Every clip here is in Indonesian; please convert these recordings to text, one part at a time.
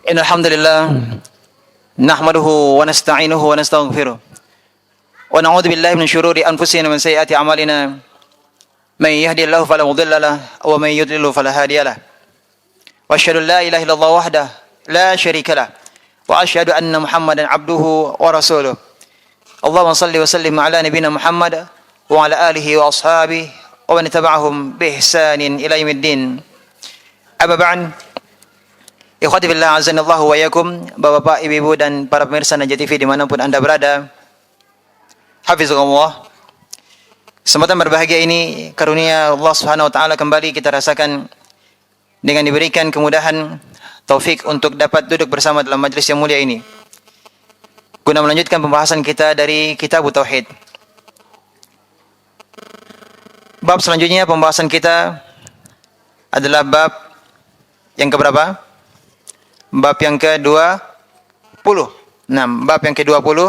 Innal hamdalillah nahmaduhu wa nasta'inuhu wa nastaghfiruh wa na'udzu billahi min shururi anfusina wa min sayyiati a'malina may yahdihillahu fala mudilla lahu wa may yudlil fala hadiya lahu wa asyhadu an la ilaha illallah wahdahu la syarika lahu wa asyhadu anna Muhammadan abduhu wa rasuluh. Allahumma shalli wa sallim ala nabiyyina Muhammad wa ala alihi wa ashabihi wa man tabi'ahum bi ihsanin ila yaumiddin. Amma ba'd. Ikhwati billah azanallahu wa yakum, Bapak-bapak, ibu-ibu dan para pemirsa Najah TV dimanapun Anda berada. Hafizakumullah. Kesempatan berbahagia ini karunia Allah Subhanahu wa taala kembali kita rasakan dengan diberikan kemudahan taufik untuk dapat duduk bersama dalam majlis yang mulia ini. Guna melanjutkan pembahasan kita dari Kitab Tauhid. Bab selanjutnya pembahasan kita adalah bab yang keberapa? Bab yang ke-20. Bab yang ke-20.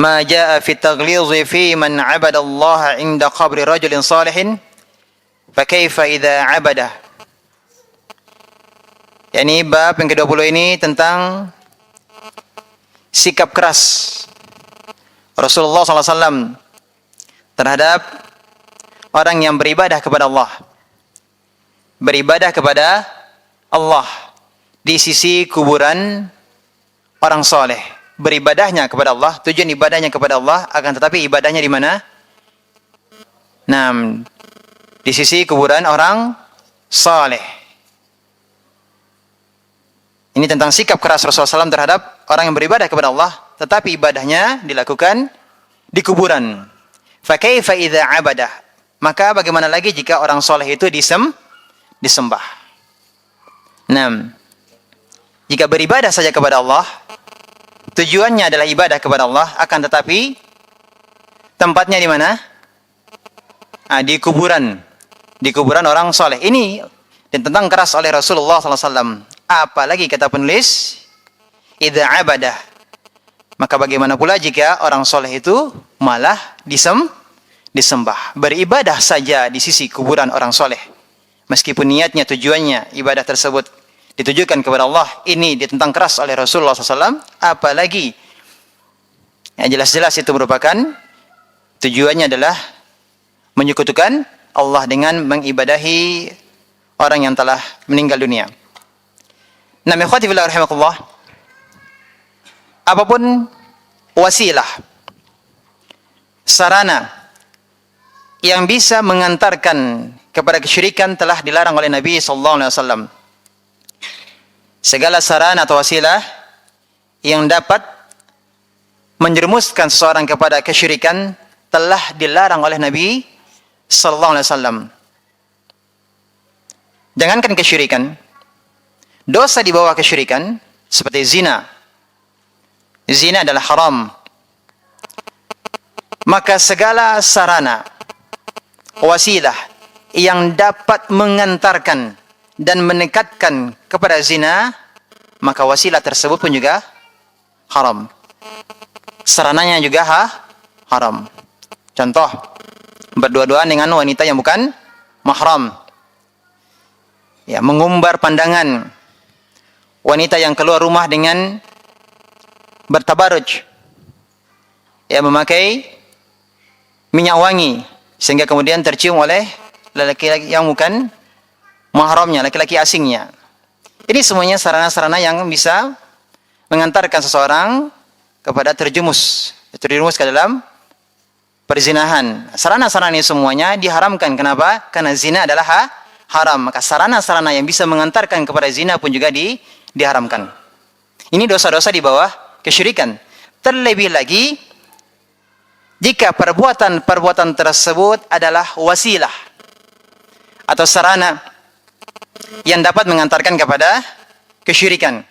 Ma jaa fi taghlidhi fi man 'abada Allah 'inda qabri rajulin salihin fa kaifa idza 'abada. Yani bab yang ke-20 ini tentang sikap keras Rasulullah SAW terhadap orang yang beribadah kepada Allah. Beribadah kepada Allah di sisi kuburan orang soleh. Beribadahnya kepada Allah, tujuan ibadahnya kepada Allah, akan tetapi ibadahnya di mana? Di sisi kuburan orang soleh. Ini tentang sikap keras Rasulullah SAW terhadap orang yang beribadah kepada Allah, tetapi ibadahnya dilakukan di kuburan. Fa kaifa idza abadah? Maka bagaimana lagi jika orang soleh itu disembah? Jika beribadah saja kepada Allah, tujuannya adalah ibadah kepada Allah, akan tetapi tempatnya di mana? Di kuburan. Di kuburan orang soleh. Ini ditentang keras oleh Rasulullah SAW. Apalagi kata penulis, idza abadah. Maka bagaimana pula jika orang soleh itu malah disembah. Beribadah saja di sisi kuburan orang soleh. Meskipun niatnya, tujuannya, ibadah tersebut ditujukan kepada Allah, ini ditentang keras oleh Rasulullah SAW. Apalagi jelas-jelas itu merupakan tujuannya adalah menyekutukan Allah dengan mengibadahi orang yang telah meninggal dunia. Ikhwati fillah rahimakumullah, apapun wasilah, sarana yang bisa mengantarkan kepada kesyirikan telah dilarang oleh Nabi SAW. Segala sarana atau wasilah yang dapat menjerumuskan seseorang kepada kesyirikan telah dilarang oleh Nabi sallallahu alaihi wasallam. Jangankan kesyirikan, dosa di bawah kesyirikan seperti zina. Zina adalah haram. Maka segala sarana, wasilah yang dapat mengantarkan dan mendekatkan kepada zina, maka wasilah tersebut pun juga haram. Sarananya juga haram. Contoh, berdua-duaan dengan wanita yang bukan mahram. Mengumbar pandangan wanita yang keluar rumah dengan bertabaruj. Memakai minyak wangi sehingga kemudian tercium oleh laki-laki yang bukan mahramnya, laki-laki asingnya. Ini semuanya sarana-sarana yang bisa mengantarkan seseorang kepada terjerumus ke dalam perzinahan. Sarana-sarana ini semuanya diharamkan. Kenapa? Karena zina adalah haram. Maka sarana-sarana yang bisa mengantarkan kepada zina pun juga diharamkan. Ini dosa-dosa di bawah kesyirikan. Terlebih lagi jika perbuatan tersebut adalah wasilah atau sarana yang dapat mengantarkan kepada kesyirikan.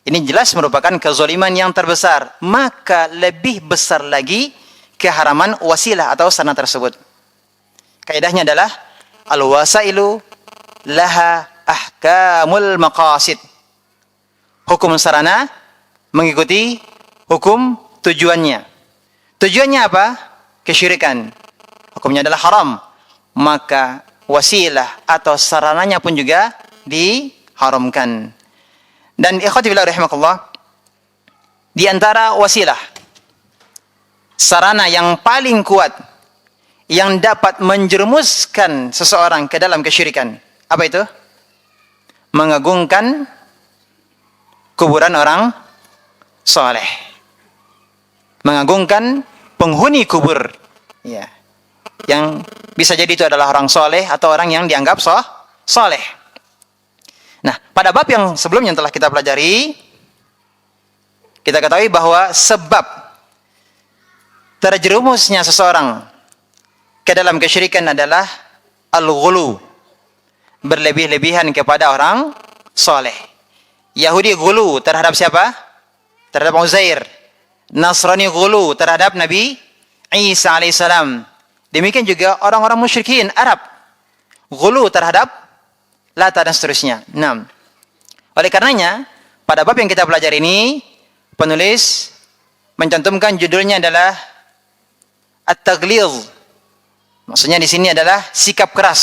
Ini jelas merupakan kezaliman yang terbesar. Maka lebih besar lagi keharaman wasilah atau sarana tersebut. Kaidahnya adalah al-wasailu laha ahkamul maqasid. Hukum sarana mengikuti hukum tujuannya. Tujuannya apa? Kesyirikan. Hukumnya adalah haram. Maka wasilah atau sarananya pun juga diharamkan. Dan ikhwati fillah rahimakumullah, di antara wasilah, sarana yang paling kuat yang dapat menjerumuskan seseorang ke dalam kesyirikan, apa itu? Mengagungkan kuburan orang soleh, mengagungkan penghuni kubur, ya, yang bisa jadi itu adalah orang soleh atau orang yang dianggap soleh. Nah, pada bab yang sebelumnya yang telah kita pelajari, kita ketahui bahwa sebab terjerumusnya seseorang ke dalam kesyirikan adalah al-ghulu, berlebih-lebihan kepada orang soleh. Yahudi ghulu terhadap siapa? Terhadap Uzair. Nasrani ghulu terhadap Nabi Isa alaihissalam. Demikian juga orang-orang musyrikin Arab ghulu terhadap Lata dan seterusnya. Nah, oleh karenanya pada bab yang kita pelajari ini, penulis mencantumkan judulnya adalah at-taghlidh. Maksudnya di sini adalah sikap keras.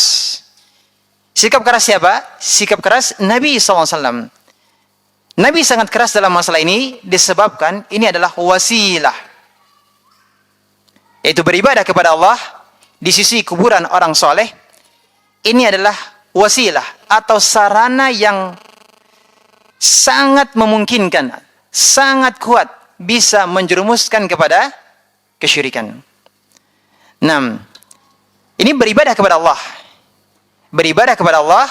Sikap keras siapa? Sikap keras Nabi SAW. Nabi sangat keras dalam masalah ini disebabkan ini adalah wasilah, yaitu beribadah kepada Allah di sisi kuburan orang soleh. Ini adalah wasilah atau sarana yang sangat memungkinkan, sangat kuat bisa menjerumuskan kepada kesyirikan. 6. Ini beribadah kepada Allah. Beribadah kepada Allah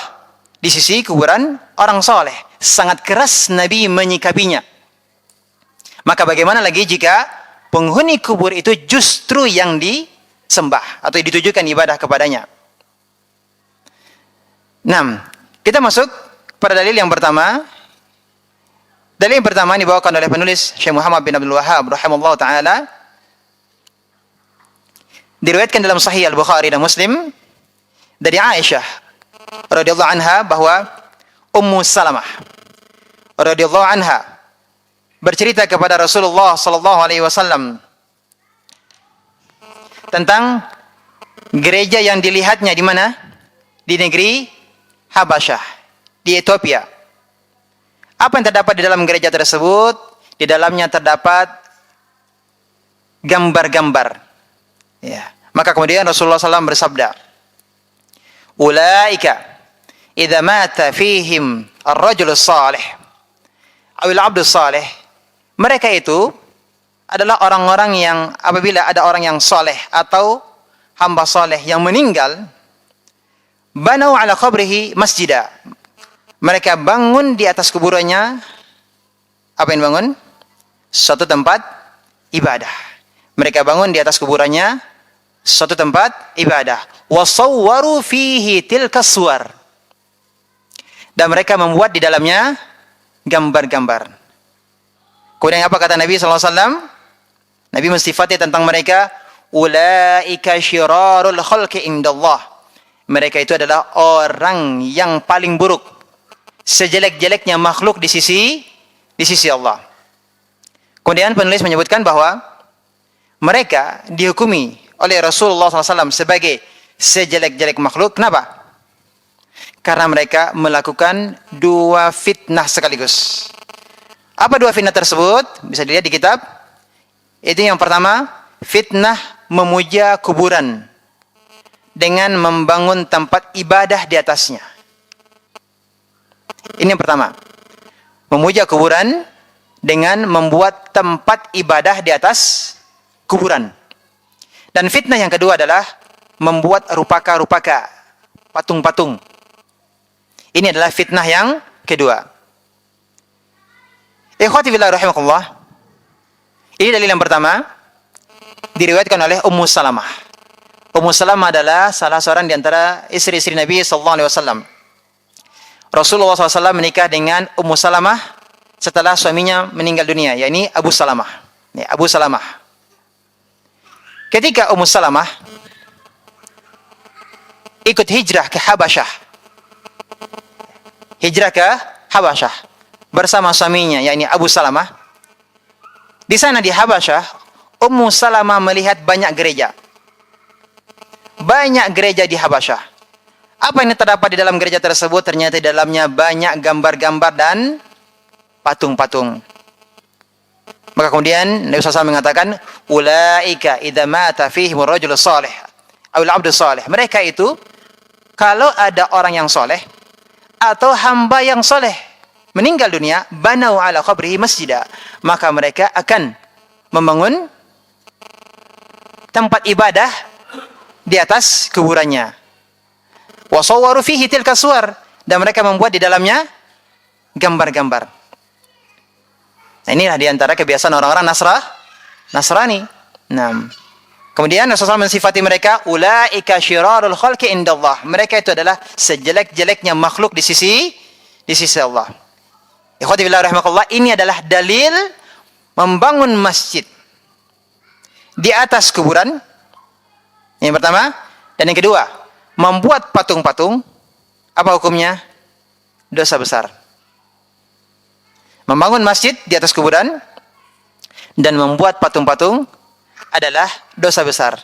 di sisi kuburan orang soleh. Sangat keras Nabi menyikapinya. Maka bagaimana lagi jika penghuni kubur itu justru yang disembah atau ditujukan ibadah kepadanya. 6. Kita masuk pada dalil yang pertama. Dalil yang pertama dibawakan oleh penulis Syekh Muhammad bin Abdul Wahhab rahimallahu taala. Diriwayatkan dalam Sahih Al-Bukhari dan Muslim dari Aisyah radhiyallahu anha bahwa Ummu Salamah radhiyallahu anha bercerita kepada Rasulullah sallallahu alaihi wasallam tentang gereja yang dilihatnya di mana? Di negeri Habasyah, di Ethiopia. Apa yang terdapat di dalam gereja tersebut? Di dalamnya terdapat gambar-gambar. Ya. Maka kemudian Rasulullah SAW bersabda, "Ulaika idza mata fihim ar-rajul salih aw al-'abd salih." Mereka itu adalah orang-orang yang apabila ada orang yang soleh atau hamba soleh yang meninggal, banau ala qabrihi masjidah. Mereka bangun di atas kuburannya. Apa yang bangun? Suatu tempat ibadah. Mereka bangun di atas kuburannya suatu tempat ibadah. Wasawwaru fihi tilka suwar. Dan mereka membuat di dalamnya gambar-gambar. Kemudian apa kata Nabi SAW? Nabi mensifati tentang mereka, ulaika syirarul khalqi indallah. Mereka itu adalah orang yang paling buruk, sejelek-jeleknya makhluk di sisi Allah. Kemudian penulis menyebutkan bahwa mereka dihukumi oleh Rasulullah SAW sebagai sejelek-jelek makhluk. Kenapa? Karena mereka melakukan dua fitnah sekaligus. Apa dua fitnah tersebut? Bisa dilihat di kitab. Itu yang pertama, fitnah memuja kuburan dengan membangun tempat ibadah di atasnya. Ini yang pertama. Memuja kuburan dengan membuat tempat ibadah di atas kuburan. Dan fitnah yang kedua adalah membuat rupaka-rupaka, patung-patung. Ini adalah fitnah yang kedua. Ikhwati fillah rahimakumullah. Ini dalil yang pertama, diriwayatkan oleh Ummu Salamah. Ummu Salamah adalah salah seorang di antara istri-istri Nabi SAW. Rasulullah SAW menikah dengan Ummu Salamah setelah suaminya meninggal dunia, yakni Abu Salamah. Abu Salamah. Ketika Ummu Salamah ikut hijrah ke Habasyah, bersama suaminya, yakni Abu Salamah. Di sana di Habasyah, Ummu Salamah melihat banyak gereja. Banyak gereja di Habasyah. Apa yang terdapat di dalam gereja tersebut? Ternyata di dalamnya banyak gambar-gambar dan patung-patung. Maka kemudian Nabi SAW mengatakan, ulaika idza mata fihim ar-rajul salih aw al-'abdu salih. Mereka itu kalau ada orang yang soleh atau hamba yang soleh meninggal dunia, banau ala qabrihi masjidah, maka mereka akan membangun tempat ibadah di atas kuburannya. Wa sawwaru fihi tilka suwar, dan mereka membuat di dalamnya gambar-gambar. Nah, inilah di antara kebiasaan orang-orang Nasrani. Nah, kemudian Rasulullah mensifati mereka, ulaika syirarul khalqi indallah. Mereka itu adalah sejelek-jeleknya makhluk di sisi Allah. Ikhwati fillah rahimakumullah, ini adalah dalil membangun masjid di atas kuburan. Yang pertama, dan yang kedua, membuat patung-patung, apa hukumnya? Dosa besar. Membangun masjid di atas kuburan dan membuat patung-patung adalah dosa besar.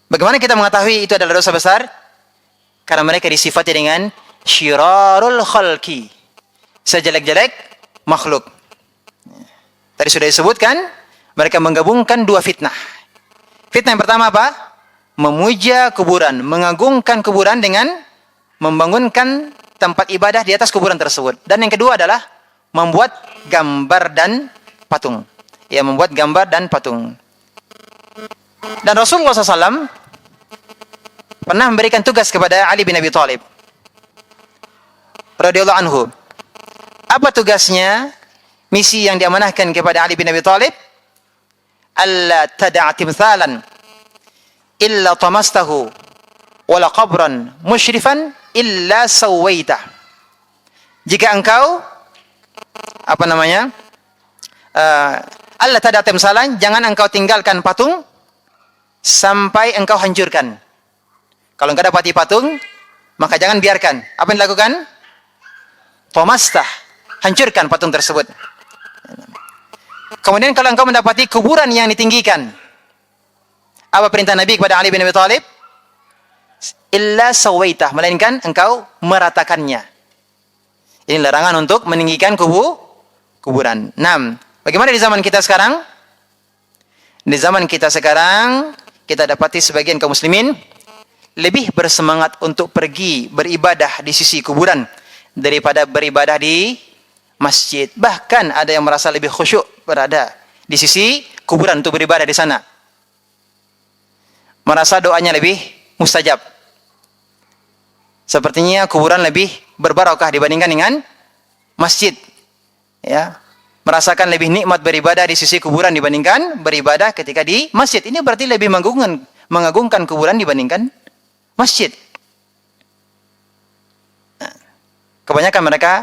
Bagaimana kita mengetahui itu adalah dosa besar? Karena mereka disifati dengan syirarul khalqi, sejelek-jelek makhluk. Tadi sudah disebutkan, mereka menggabungkan dua fitnah. Fitnah yang pertama apa? Memuja kuburan, mengagungkan kuburan dengan membangunkan tempat ibadah di atas kuburan tersebut. Dan yang kedua adalah membuat gambar dan patung. Ya, membuat gambar dan patung. Dan Rasulullah SAW pernah memberikan tugas kepada Ali bin Abi Thalib radhiyallahu anhu. Apa tugasnya? Misi yang diamanahkan kepada Ali bin Abi Thalib, alla tad'a timthalan illa tamastahu wala qabran musyrifan illa sawaitah. Jika engkau alla tad'a timthalan, jangan engkau tinggalkan patung sampai engkau hancurkan. Kalau engkau dapati patung, maka jangan biarkan. Apa yang dilakukan? Tamastah, hancurkan patung tersebut. Kemudian kalau engkau mendapati kuburan yang ditinggikan, apa perintah Nabi kepada Ali bin Abi Thalib? Illa sawaitah, melainkan engkau meratakannya. Ini larangan untuk meninggikan kuburan. 6. Bagaimana di zaman kita sekarang? Di zaman kita sekarang, kita dapati sebagian kaum muslimin lebih bersemangat untuk pergi beribadah di sisi kuburan daripada beribadah di masjid. Bahkan ada yang merasa lebih khusyuk berada di sisi kuburan untuk beribadah di sana. Merasa doanya lebih mustajab. Sepertinya kuburan lebih berbarokah dibandingkan dengan masjid. Ya, merasakan lebih nikmat beribadah di sisi kuburan dibandingkan beribadah ketika di masjid. Ini berarti lebih mengagungkan kuburan dibandingkan masjid. Nah, kebanyakan mereka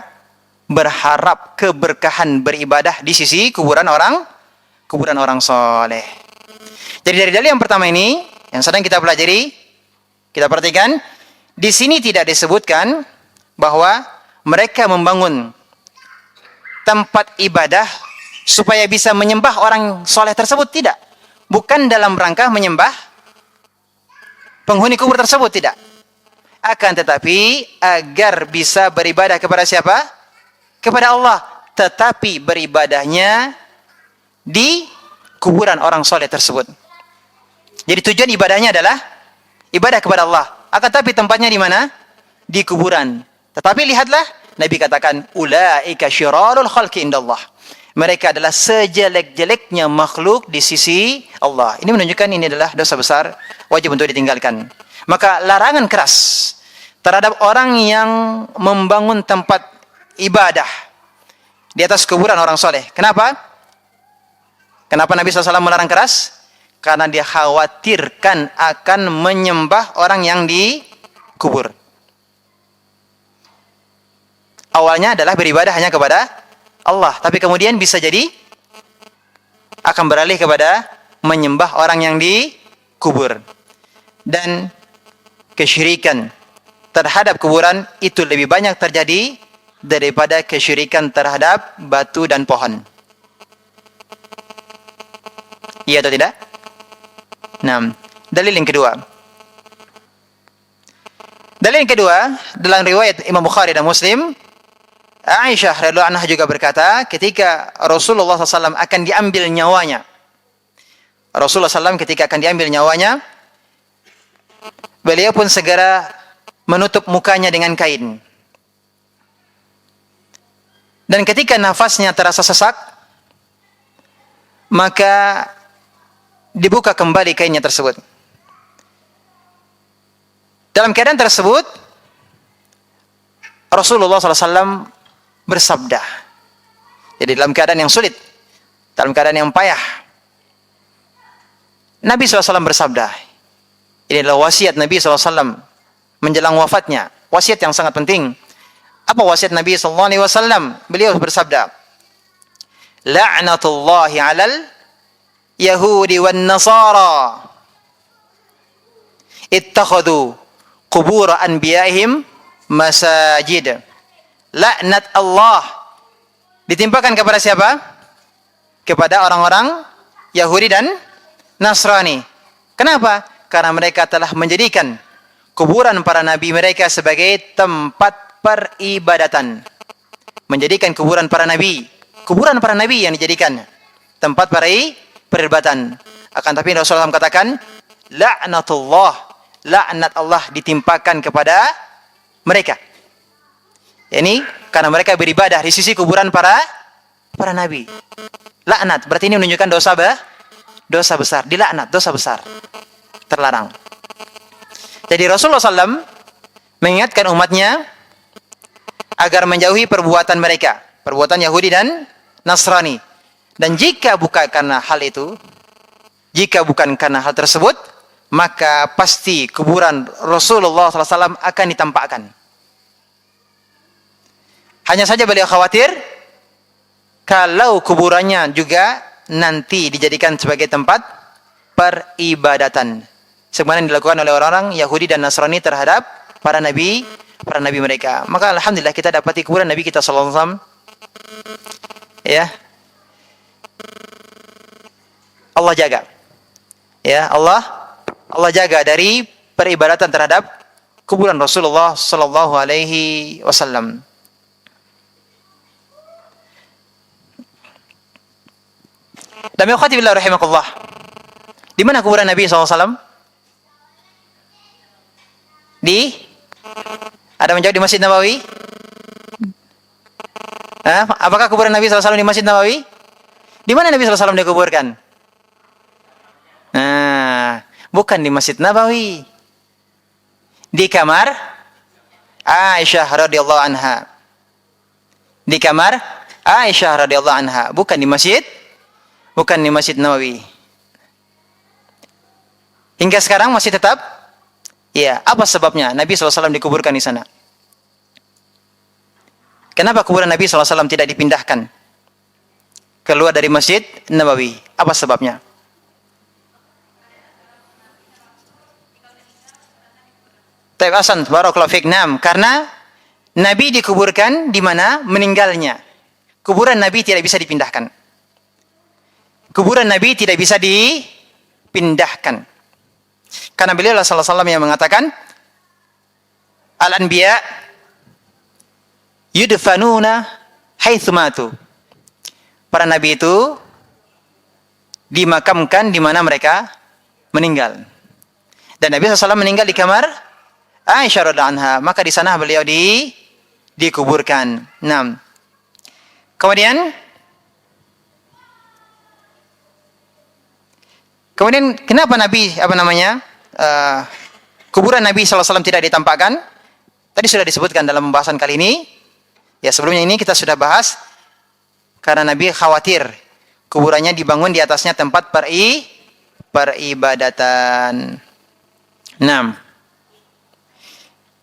berharap keberkahan beribadah di sisi kuburan orang soleh. Jadi dari dalil yang pertama ini yang sedang kita pelajari, kita perhatikan di sini tidak disebutkan bahwa mereka membangun tempat ibadah supaya bisa menyembah orang soleh tersebut, tidak. Bukan dalam rangka menyembah penghuni kubur tersebut, tidak. Akan tetapi agar bisa beribadah kepada siapa? Kepada Allah, tetapi beribadahnya di kuburan orang soleh tersebut. Jadi tujuan ibadahnya adalah ibadah kepada Allah. Akan tetapi tempatnya di mana? Di kuburan. Tetapi lihatlah, Nabi katakan, ulaika syirarul khalqi indallah. Mereka adalah sejelek-jeleknya makhluk di sisi Allah. Ini menunjukkan ini adalah dosa besar, wajib untuk ditinggalkan. Maka larangan keras terhadap orang yang membangun tempat ibadah di atas kuburan orang soleh. Kenapa? Kenapa Nabi SAW melarang keras? Karena dia khawatirkan akan menyembah orang yang dikubur. Awalnya adalah beribadah hanya kepada Allah, tapi kemudian bisa jadi akan beralih kepada menyembah orang yang dikubur. Dan kesyirikan terhadap kuburan itu lebih banyak terjadi daripada kesyirikan terhadap batu dan pohon. Iya atau tidak? Nah, dalil yang kedua. Dalil yang kedua dalam riwayat Imam Bukhari dan Muslim, Aisyah radhiyallahu anha juga berkata, ketika Rasulullah SAW akan diambil nyawanya, Rasulullah SAW ketika akan diambil nyawanya, beliau pun segera menutup mukanya dengan kain. Dan ketika nafasnya terasa sesak, maka dibuka kembali kainnya tersebut. Dalam keadaan tersebut, Rasulullah SAW bersabda, jadi dalam keadaan yang sulit, dalam keadaan yang payah, Nabi SAW bersabda, ini adalah wasiat Nabi SAW menjelang wafatnya, wasiat yang sangat penting. Apa wasiat Nabi SAW? Beliau bersabda, la'natullahi 'alal yahudi wan nasara ittakhadhu qubur anbiya'ihim masajid. Laknat Allah ditimpakan kepada siapa? Kepada orang-orang Yahudi dan Nasrani. Kenapa? Karena mereka telah menjadikan kuburan para nabi mereka sebagai tempat peribadatan. Menjadikan kuburan para nabi yang dijadikan tempat peribadatan. Akan tapi Rasulullah SAW katakan, laknatullah, laknat Allah ditimpakan kepada mereka. Ini karena mereka beribadah di sisi kuburan para nabi. Laknat berarti ini menunjukkan dosa besar, dilaknat, dosa besar, terlarang. Jadi Rasulullah SAW mengingatkan umatnya agar menjauhi perbuatan mereka, perbuatan Yahudi dan Nasrani. Dan jika bukan karena hal itu, jika bukan karena hal tersebut, maka pasti kuburan Rasulullah SAW akan ditampakkan. Hanya saja beliau khawatir kalau kuburannya juga nanti dijadikan sebagai tempat peribadatan, sebagaimana dilakukan oleh orang-orang Yahudi dan Nasrani terhadap para nabi mereka. Maka alhamdulillah kita dapati kuburan Nabi kita sallallahu alaihi wasallam, ya, Allah jaga, ya, Allah jaga dari peribadatan terhadap kuburan Rasulullah sallallahu alaihi wasallam. Dan khatibillah rahimakumullah, di mana kuburan Nabi SAW? Ada menjawab di Masjid Nabawi? Apakah kuburan Nabi SAW di Masjid Nabawi? Di mana Nabi SAW dikuburkan? Bukan di Masjid Nabawi. Di kamar Aisyah radhiyallahu anha. Di kamar Aisyah radhiyallahu anha, bukan di Masjid Nabawi. Hingga sekarang masih tetap? Ya, apa sebabnya Nabi SAW dikuburkan di sana? Kenapa kuburan Nabi SAW tidak dipindahkan keluar dari Masjid Nabawi? Apa sebabnya? Taib Hasan, barakallahu fiik. Karena Nabi dikuburkan di mana meninggalnya. Kuburan Nabi tidak bisa dipindahkan. Kuburan Nabi tidak bisa dipindahkan. Karena beliau sallallahu alaihi wasallam yang mengatakan, al-anbiya yudfanuna haitsu matu. Para nabi itu dimakamkan di mana mereka meninggal. Dan Nabi SAW meninggal di kamar Aisyah radhiyallahu anha, maka di sana beliau dikuburkan. Kemudian kenapa Nabi kuburan Nabi SAW tidak ditampakkan? Tadi sudah disebutkan dalam pembahasan kali ini. Ya, sebelumnya ini kita sudah bahas karena Nabi khawatir kuburannya dibangun di atasnya tempat peribadatan.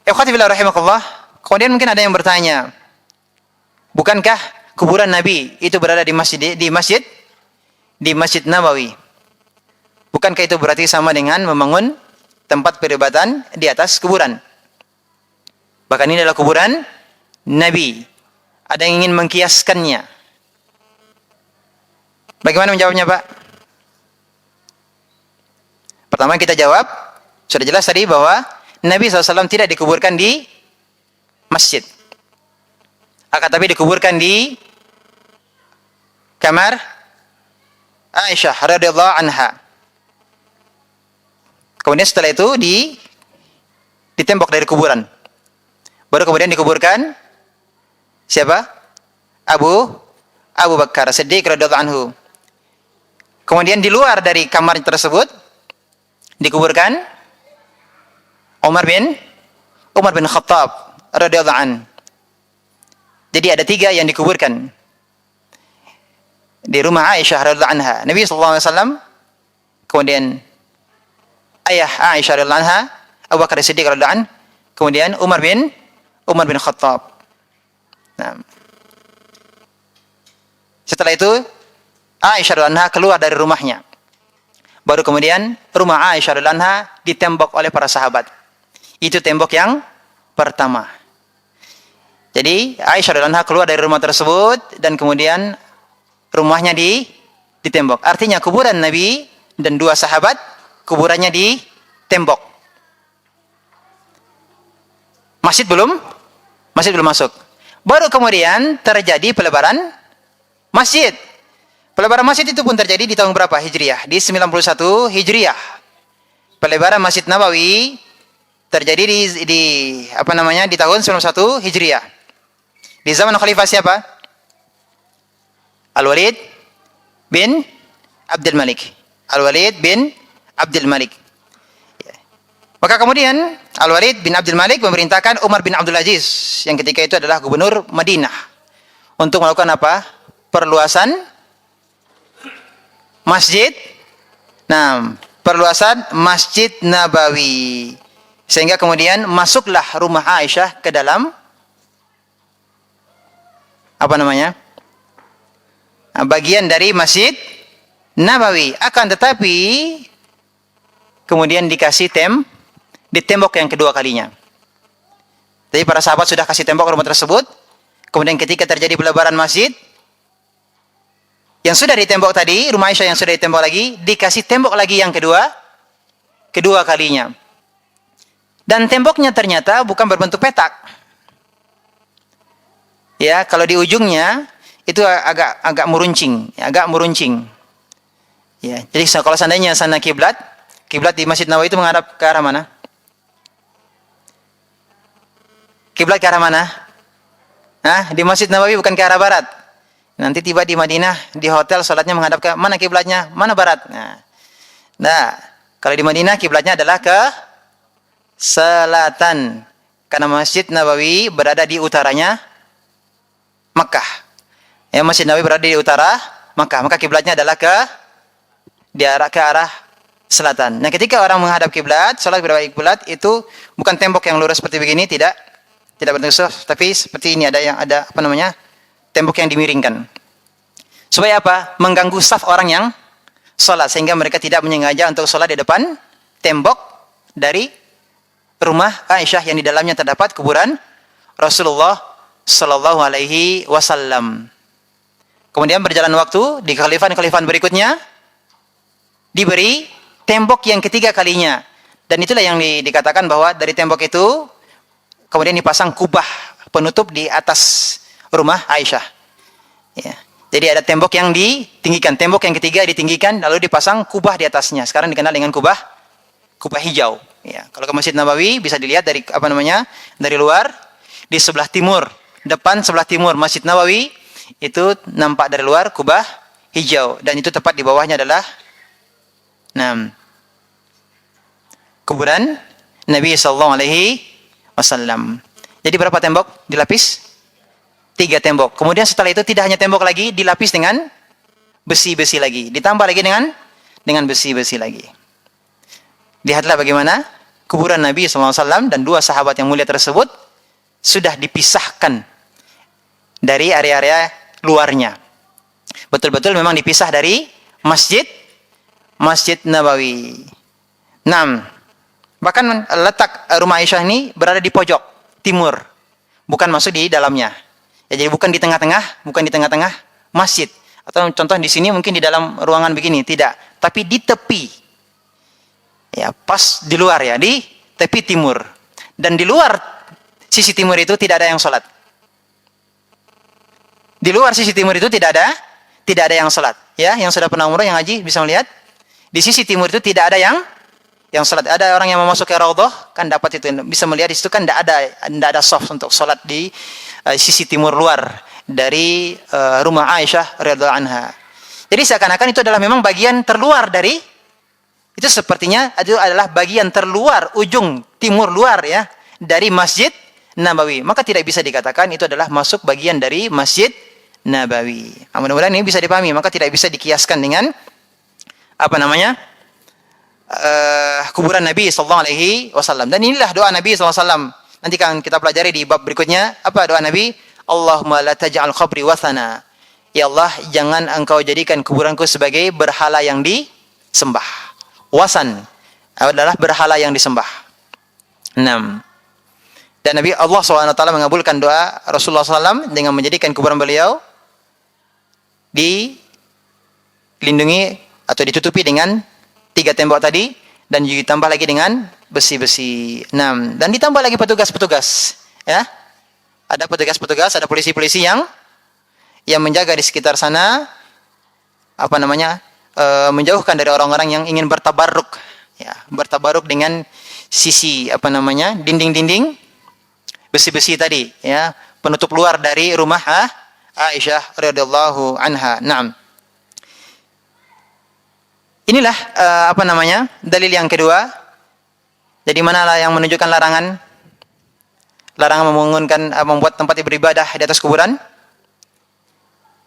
Ikhwati fillah rahimakumullah. Kemudian mungkin ada yang bertanya, bukankah kuburan Nabi itu berada di masjid Nabawi? Bukankah itu berarti sama dengan membangun tempat peribadatan di atas kuburan? Bahkan ini adalah kuburan Nabi. Ada yang ingin mengkiaskannya. Bagaimana menjawabnya, Pak? Pertama kita jawab, sudah jelas tadi bahwa Nabi SAW tidak dikuburkan di masjid. Akan tapi dikuburkan di kamar Aisyah radhiyallahu anha. Kemudian setelah itu ditembok dari kuburan. Baru kemudian dikuburkan siapa? Abu Bakar Siddiq radhiyallahu anhu. Kemudian di luar dari kamar tersebut dikuburkan Umar bin Khattab radhiyallahu anhu. Jadi ada 3 yang dikuburkan di rumah Aisyah radhiyallahu anha. Nabi sallallahu alaihi wasallam, kemudian ayah Aisyah radhiyallahu anha, Abu Bakar Siddiq radhiyallahu anhu, kemudian Umar bin Khattab. Nah, setelah itu Aisyah radhiyallahu anha keluar dari rumahnya. Baru kemudian rumah Aisyah radhiyallahu anha ditembok oleh para sahabat. Itu tembok yang pertama. Jadi Aisyah radhiyallahu anha keluar dari rumah tersebut dan kemudian rumahnya ditembok. Artinya kuburan Nabi dan 2 sahabat kuburannya ditembok. Masjid belum masuk. Baru kemudian terjadi pelebaran masjid. Pelebaran masjid itu pun terjadi di tahun berapa Hijriah? Di 91 Hijriah. Pelebaran Masjid Nabawi terjadi di tahun 91 Hijriah. Di zaman Khalifah siapa? Al-Walid bin Abdul Malik. Al-Walid bin Abdul Malik. Maka kemudian Al-Walid bin Abdul Malik memerintahkan Umar bin Abdul Aziz yang ketika itu adalah gubernur Madinah untuk melakukan apa? Perluasan masjid. Nah, perluasan Masjid Nabawi. Sehingga kemudian masuklah rumah Aisyah ke dalam bagian dari Masjid Nabawi. Akan tetapi kemudian dikasih ditembok yang kedua kalinya. Jadi para sahabat sudah kasih tembok rumah tersebut. Kemudian ketika terjadi pelebaran masjid, yang sudah ditembok tadi, rumah Aisyah yang sudah ditembok lagi, dikasih tembok lagi yang kedua kalinya. Dan temboknya ternyata bukan berbentuk petak. Ya, kalau di ujungnya itu agak meruncing. Ya, jadi kalau seandainya sana kiblat di Masjid Nabawi itu menghadap ke arah mana? Kiblat ke arah mana? Di Masjid Nabawi bukan ke arah barat. Nanti tiba di Madinah, di hotel salatnya menghadap ke mana kiblatnya? Mana barat? Nah, kalau di Madinah kiblatnya adalah ke selatan. Karena Masjid Nabawi berada di utaranya Makkah. Ya, Masjid Nabawi berada di utara Makkah. Maka kiblatnya adalah ke arah selatan. Nah, ketika orang menghadap kiblat, salat berbalik kiblat itu bukan tembok yang lurus seperti begini, tidak berbentuk saf, tapi seperti ini ada tembok yang dimiringkan. Supaya apa? Mengganggu saf orang yang salat sehingga mereka tidak menyengaja untuk salat di depan tembok dari rumah Aisyah yang di dalamnya terdapat kuburan Rasulullah sallallahu alaihi wasallam. Kemudian berjalan waktu, di khalifah-khalifah berikutnya diberi tembok yang ketiga kalinya. Dan itulah yang dikatakan bahwa dari tembok itu kemudian dipasang kubah penutup di atas rumah Aisyah. Ya. Jadi ada tembok yang ditinggikan, tembok yang ketiga ditinggikan lalu dipasang kubah di atasnya. Sekarang dikenal dengan kubah hijau. Ya. Kalau ke Masjid Nabawi bisa dilihat dari dari luar di sebelah timur, depan sebelah timur Masjid Nabawi itu nampak dari luar kubah hijau dan itu tepat di bawahnya adalah kuburan Nabi sallallahu alaihi wasallam. Jadi berapa tembok dilapis? 3 tembok. Kemudian setelah itu tidak hanya tembok lagi, dilapis dengan besi-besi lagi. Ditambah lagi dengan besi-besi lagi. Lihatlah bagaimana kuburan Nabi SAW dan 2 sahabat yang mulia tersebut sudah dipisahkan dari area-area luarnya. Betul-betul memang dipisah dari Masjid Nabawi. 6. Bahkan letak rumah Aisyah ini berada di pojok timur. Bukan masuk di dalamnya. Ya, jadi bukan di tengah-tengah masjid. Atau contoh di sini mungkin di dalam ruangan begini, tidak. Tapi di tepi. Ya, pas di luar ya, di tepi timur. Dan di luar sisi timur itu tidak ada yang sholat. Di luar sisi timur itu tidak ada yang salat. Ya, yang sudah pernah umrah, yang haji bisa melihat. Di sisi timur itu tidak ada yang salat. Ada orang yang mau masuk ke Raudhah kan dapat itu, bisa melihat di situ kan tidak ada saf untuk salat di sisi timur luar dari rumah Aisyah radhiyallahu anha. Jadi seakan-akan itu adalah memang bagian terluar dari, itu sepertinya itu adalah bagian terluar, ujung timur luar ya dari Masjid Nabawi. Maka tidak bisa dikatakan itu adalah masuk bagian dari Masjid Nabawi. Nah, mudah-mudahan ini bisa dipahami. Maka tidak bisa dikiaskan dengan kuburan Nabi sallallahu alaihi wasallam. Dan inilah doa Nabi sallallahu alaihi wasallam. Nanti kan kita pelajari di bab berikutnya. Apa doa Nabi? Allahumma la taj'al qabri wathana. Ya Allah, jangan engkau jadikan kuburanku sebagai berhala yang disembah. Wasan adalah berhala yang disembah. 6. Dan Nabi Allah SWT mengabulkan doa Rasulullah SAW dengan menjadikan kuburan beliau dilindungi atau ditutupi dengan 3 tembok tadi, dan juga ditambah lagi dengan besi-besi. 6. Dan ditambah lagi petugas-petugas. Ya, ada petugas-petugas, ada polisi-polisi yang menjaga di sekitar sana, menjauhkan dari orang-orang yang ingin bertabarruk, ya, bertabarruk dengan sisi dinding-dinding besi-besi tadi, ya, penutup luar dari rumah Aisyah radhiyallahu anha. Naam. Inilah dalil yang kedua. Jadi manalah yang menunjukkan larangan membuat tempat beribadah di atas kuburan.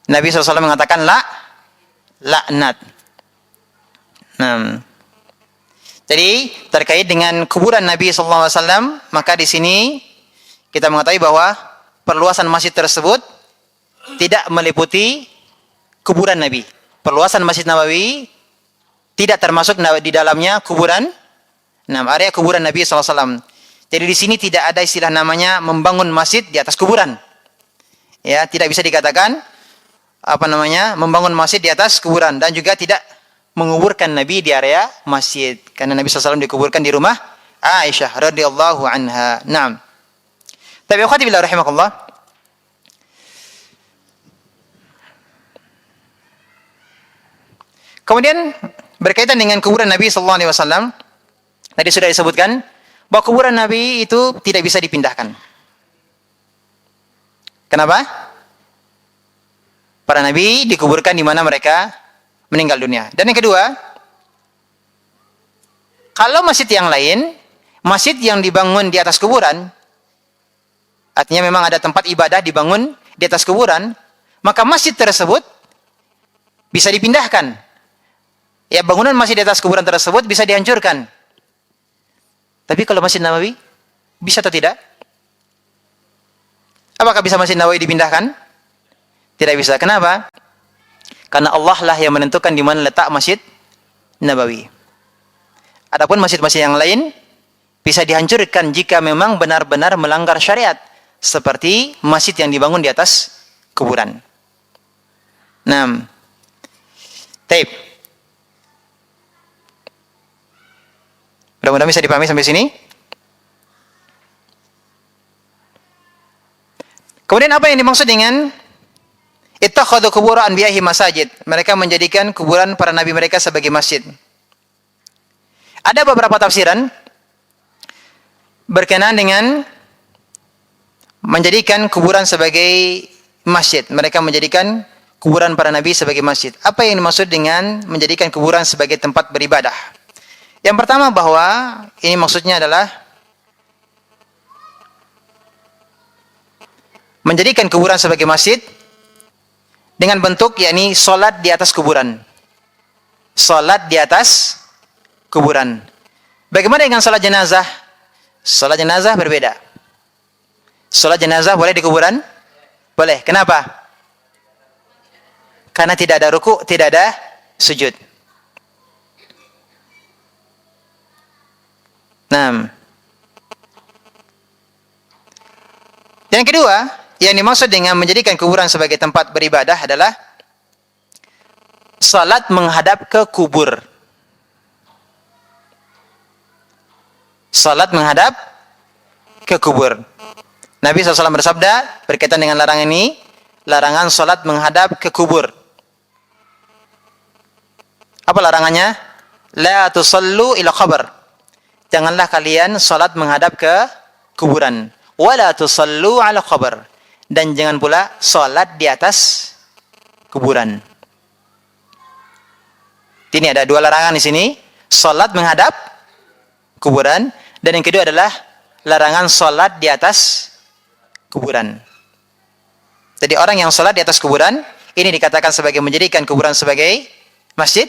Nabi SAW mengatakan laknat. Nah, jadi terkait dengan kuburan Nabi SAW, maka di sini kita mengetahui bahwa perluasan masjid tersebut tidak meliputi kuburan Nabi. Perluasan Masjid Nabawi tidak termasuk di dalamnya kuburan, area kuburan Nabi SAW. Jadi di sini tidak ada istilah namanya membangun masjid di atas kuburan. Ya, tidak bisa dikatakan membangun masjid di atas kuburan, dan juga tidak menguburkan Nabi di area masjid, karena Nabi SAW dikuburkan di rumah Aisyah radhiyallahu anha. Naam. Tapi akhwati billah rahimakumullah, kemudian berkaitan dengan kuburan Nabi SAW, tadi sudah disebutkan bahwa kuburan Nabi itu tidak bisa dipindahkan. Kenapa? Para Nabi dikuburkan di mana mereka meninggal dunia. Dan yang kedua, kalau masjid yang lain, masjid yang dibangun di atas kuburan, artinya memang ada tempat ibadah dibangun di atas kuburan, maka masjid tersebut bisa dipindahkan. Ya, bangunan masjid di atas kuburan tersebut bisa dihancurkan. Tapi kalau Masjid Nabawi, bisa atau tidak? Apakah bisa Masjid Nabawi dipindahkan? Tidak bisa. Kenapa? Karena Allah lah yang menentukan di mana letak Masjid Nabawi. Adapun masjid-masjid yang lain bisa dihancurkan jika memang benar-benar melanggar syariat, seperti masjid yang dibangun di atas kuburan. 6. Taib. Mudah-mudahan bisa dipahami sampai sini. Kemudian apa yang dimaksud dengan ittakhadhu qubur anbiya'i masajid? Mereka menjadikan kuburan para nabi mereka sebagai masjid. Ada beberapa tafsiran berkenaan dengan menjadikan kuburan sebagai masjid. Mereka menjadikan kuburan para nabi sebagai masjid. Apa yang dimaksud dengan menjadikan kuburan sebagai tempat beribadah? Yang pertama, bahwa ini maksudnya adalah menjadikan kuburan sebagai masjid dengan bentuk yakni salat di atas kuburan. Salat di atas kuburan. Bagaimana dengan salat jenazah? Salat jenazah berbeda. Salat jenazah boleh di kuburan? Boleh. Kenapa? Karena tidak ada ruku', tidak ada sujud. Nah, yang kedua, yang dimaksud dengan menjadikan kuburan sebagai tempat beribadah adalah salat menghadap ke kubur. Salat menghadap ke kubur. Nabi SAW bersabda berkaitan dengan larangan ini, larangan salat menghadap ke kubur. Apa larangannya? La tusallu ila qabr. Janganlah kalian salat menghadap ke kuburan. Wala tusallu ala qabr. Dan jangan pula salat di atas kuburan. Ini ada dua larangan di sini, salat menghadap kuburan, dan yang kedua adalah larangan salat di atas kuburan. Jadi orang yang salat di atas kuburan ini dikatakan sebagai menjadikan kuburan sebagai masjid,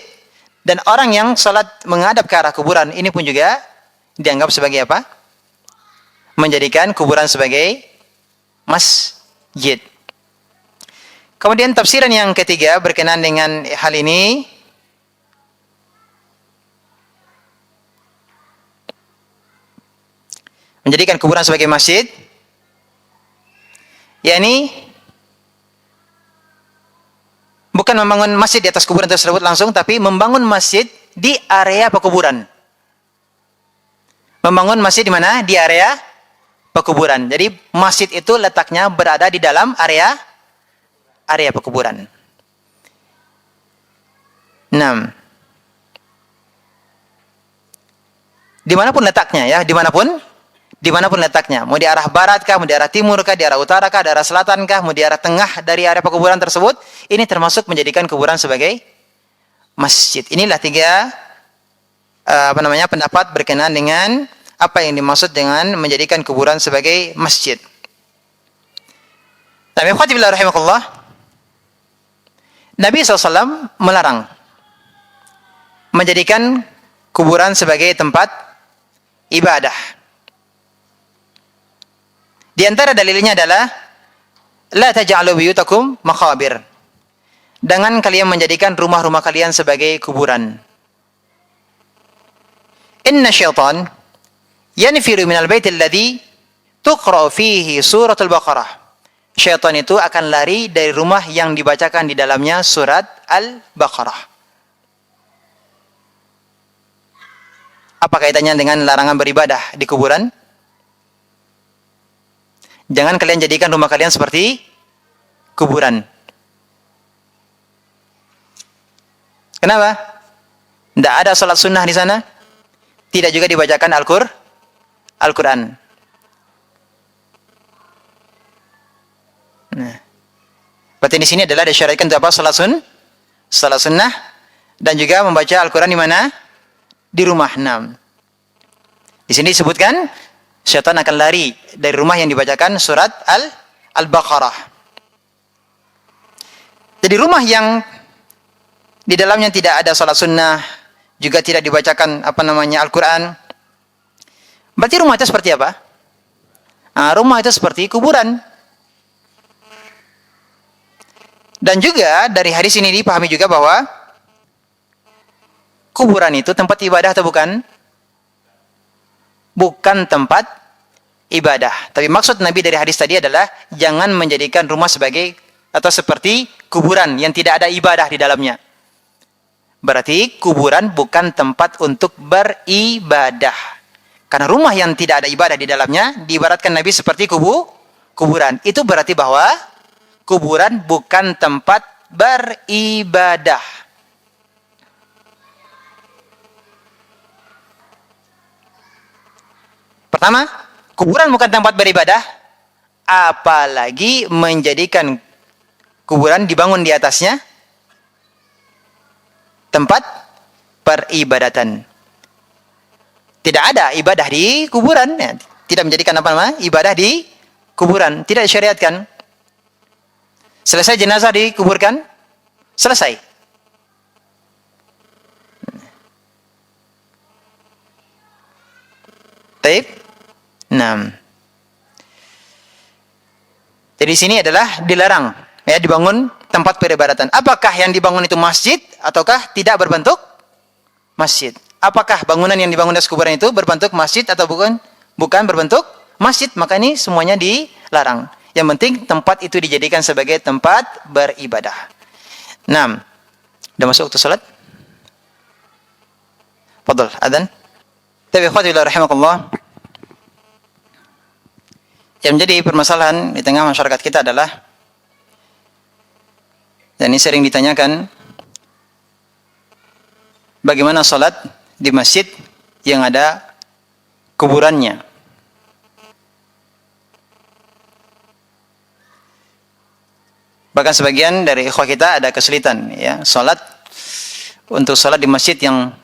dan orang yang salat menghadap ke arah kuburan ini pun juga dianggap sebagai apa? Menjadikan kuburan sebagai masjid. Kemudian tafsiran yang ketiga berkenaan dengan hal ini, menjadikan kuburan sebagai masjid, yakni bukan membangun masjid di atas kuburan tersebut langsung, tapi membangun masjid di area pekuburan. Membangun masjid di mana? Di area pekuburan. Jadi masjid itu letaknya berada di dalam area pekuburan. 6. Dimanapun letaknya ya, dimanapun letaknya, mau di arah barat kah, mau di arah timur kah, di arah utara kah, di arah selatan kah, mau di arah tengah dari area pekuburan tersebut, ini termasuk menjadikan kuburan sebagai masjid. Inilah tiga pendapat berkenaan dengan apa yang dimaksud dengan menjadikan kuburan sebagai masjid. Tapi khatibillah rahimakumullah, Nabi SAW melarang menjadikan kuburan sebagai tempat ibadah. Di antara dalilnya adalah la taj'alu buyutakum maqabir. Jangan kalian menjadikan rumah-rumah kalian sebagai kuburan. Inna syaitan yanfiru minal baitil ladzi tuqra fihi suratul Baqarah. Syaitan itu akan lari dari rumah yang dibacakan di dalamnya surat Al-Baqarah. Apa kaitannya dengan larangan beribadah di kuburan? Jangan kalian jadikan rumah kalian seperti kuburan. Kenapa? Tidak ada salat sunnah di sana. Tidak juga dibacakan Al-Quran. Nah, berarti di sini adalah disyariatkan untuk apa? Salat sunnah, dan juga membaca Al-Quran di mana? Di rumah. 6. Di sini disebutkan syaitan akan lari dari rumah yang dibacakan surat Al-Baqarah. Jadi rumah yang di dalamnya tidak ada salat sunnah, juga tidak dibacakan Al-Quran, berarti rumah itu seperti apa? Rumah itu seperti kuburan. Dan juga dari hadis ini dipahami juga bahwa kuburan itu tempat ibadah atau bukan? Bukan tempat ibadah. Tapi maksud Nabi dari hadis tadi adalah jangan menjadikan rumah sebagai atau seperti kuburan yang tidak ada ibadah di dalamnya. Berarti kuburan bukan tempat untuk beribadah. Karena rumah yang tidak ada ibadah di dalamnya diibaratkan Nabi seperti kuburan. Itu berarti bahwa kuburan bukan tempat beribadah. Pertama, kuburan bukan tempat beribadah, apalagi menjadikan kuburan dibangun di atasnya tempat peribadatan. Tidak ada ibadah di kuburan, ya. Tidak menjadikan ibadah di kuburan, tidak disyariatkan. Selesai jenazah dikuburkan, selesai. Taib. 6. Jadi sini adalah dilarang ya dibangun tempat peribadatan. Apakah yang dibangun itu masjid ataukah tidak berbentuk masjid? Apakah bangunan yang dibangun di atas kuburan itu berbentuk masjid atau bukan berbentuk masjid? Maka ini semuanya dilarang. Yang penting tempat itu dijadikan sebagai tempat beribadah. 6. Sudah masuk waktu salat? Fadhal, adzan. Tapi khatibillah rahimakumullah, yang menjadi permasalahan di tengah masyarakat kita adalah Dan ini sering ditanyakan, bagaimana sholat di masjid yang ada kuburannya? Bahkan sebagian dari ikhwah kita ada kesulitan, ya, untuk sholat di masjid yang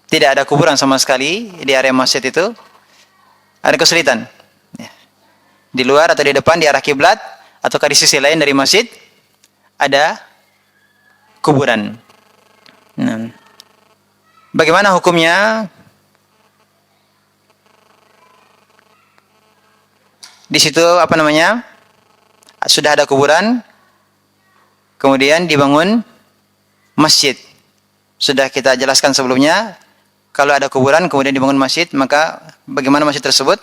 tidak ada kuburan sama sekali di area masjid itu, ada kesulitan. Ya. Di luar atau di depan, di arah kiblat, ataukah di sisi lain dari masjid ada kuburan. Nah, bagaimana hukumnya? Di situ sudah ada kuburan, kemudian dibangun masjid. Sudah kita jelaskan sebelumnya, kalau ada kuburan kemudian dibangun masjid, maka bagaimana masjid tersebut?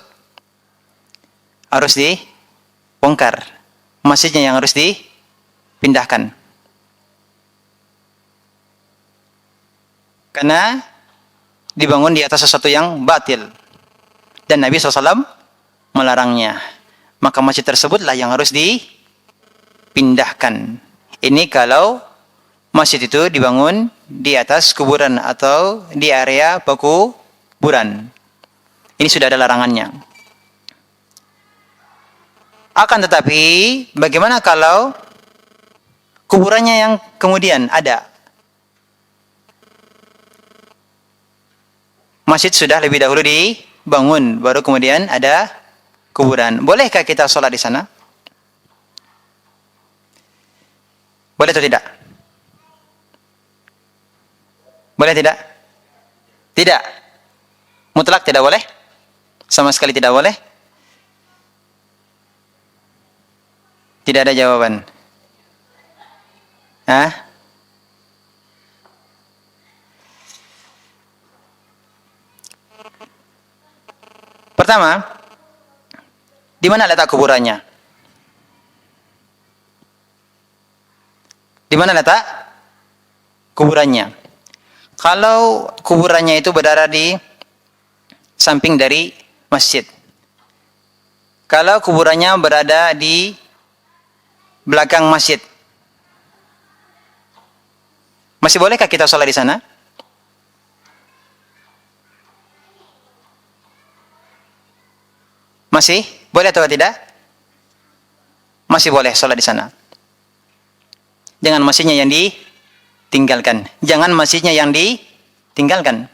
Harus dibongkar. Masjidnya yang harus dipindahkan. Karena dibangun di atas sesuatu yang batil. Dan Nabi SAW melarangnya. Maka masjid tersebutlah yang harus dipindahkan. Ini kalau masjid itu dibangun di atas kuburan atau di area kuburan. Ini sudah ada larangannya. Akan tetapi, bagaimana kalau kuburannya yang kemudian ada? Masjid sudah lebih dahulu dibangun, baru kemudian ada kuburan. Bolehkah kita sholat di sana? Boleh atau tidak? Boleh tidak? Tidak. Mutlak tidak boleh? Sama sekali tidak boleh? Tidak ada jawaban. Hah? Pertama, di mana letak kuburannya? Di mana letak kuburannya? Kalau kuburannya itu berada di samping dari masjid. Kalau kuburannya berada di belakang masjid, masih bolehkah kita sholat di sana? Masih boleh atau tidak? Masih boleh sholat di sana. Jangan masjidnya yang ditinggalkan. Jangan masjidnya yang ditinggalkan.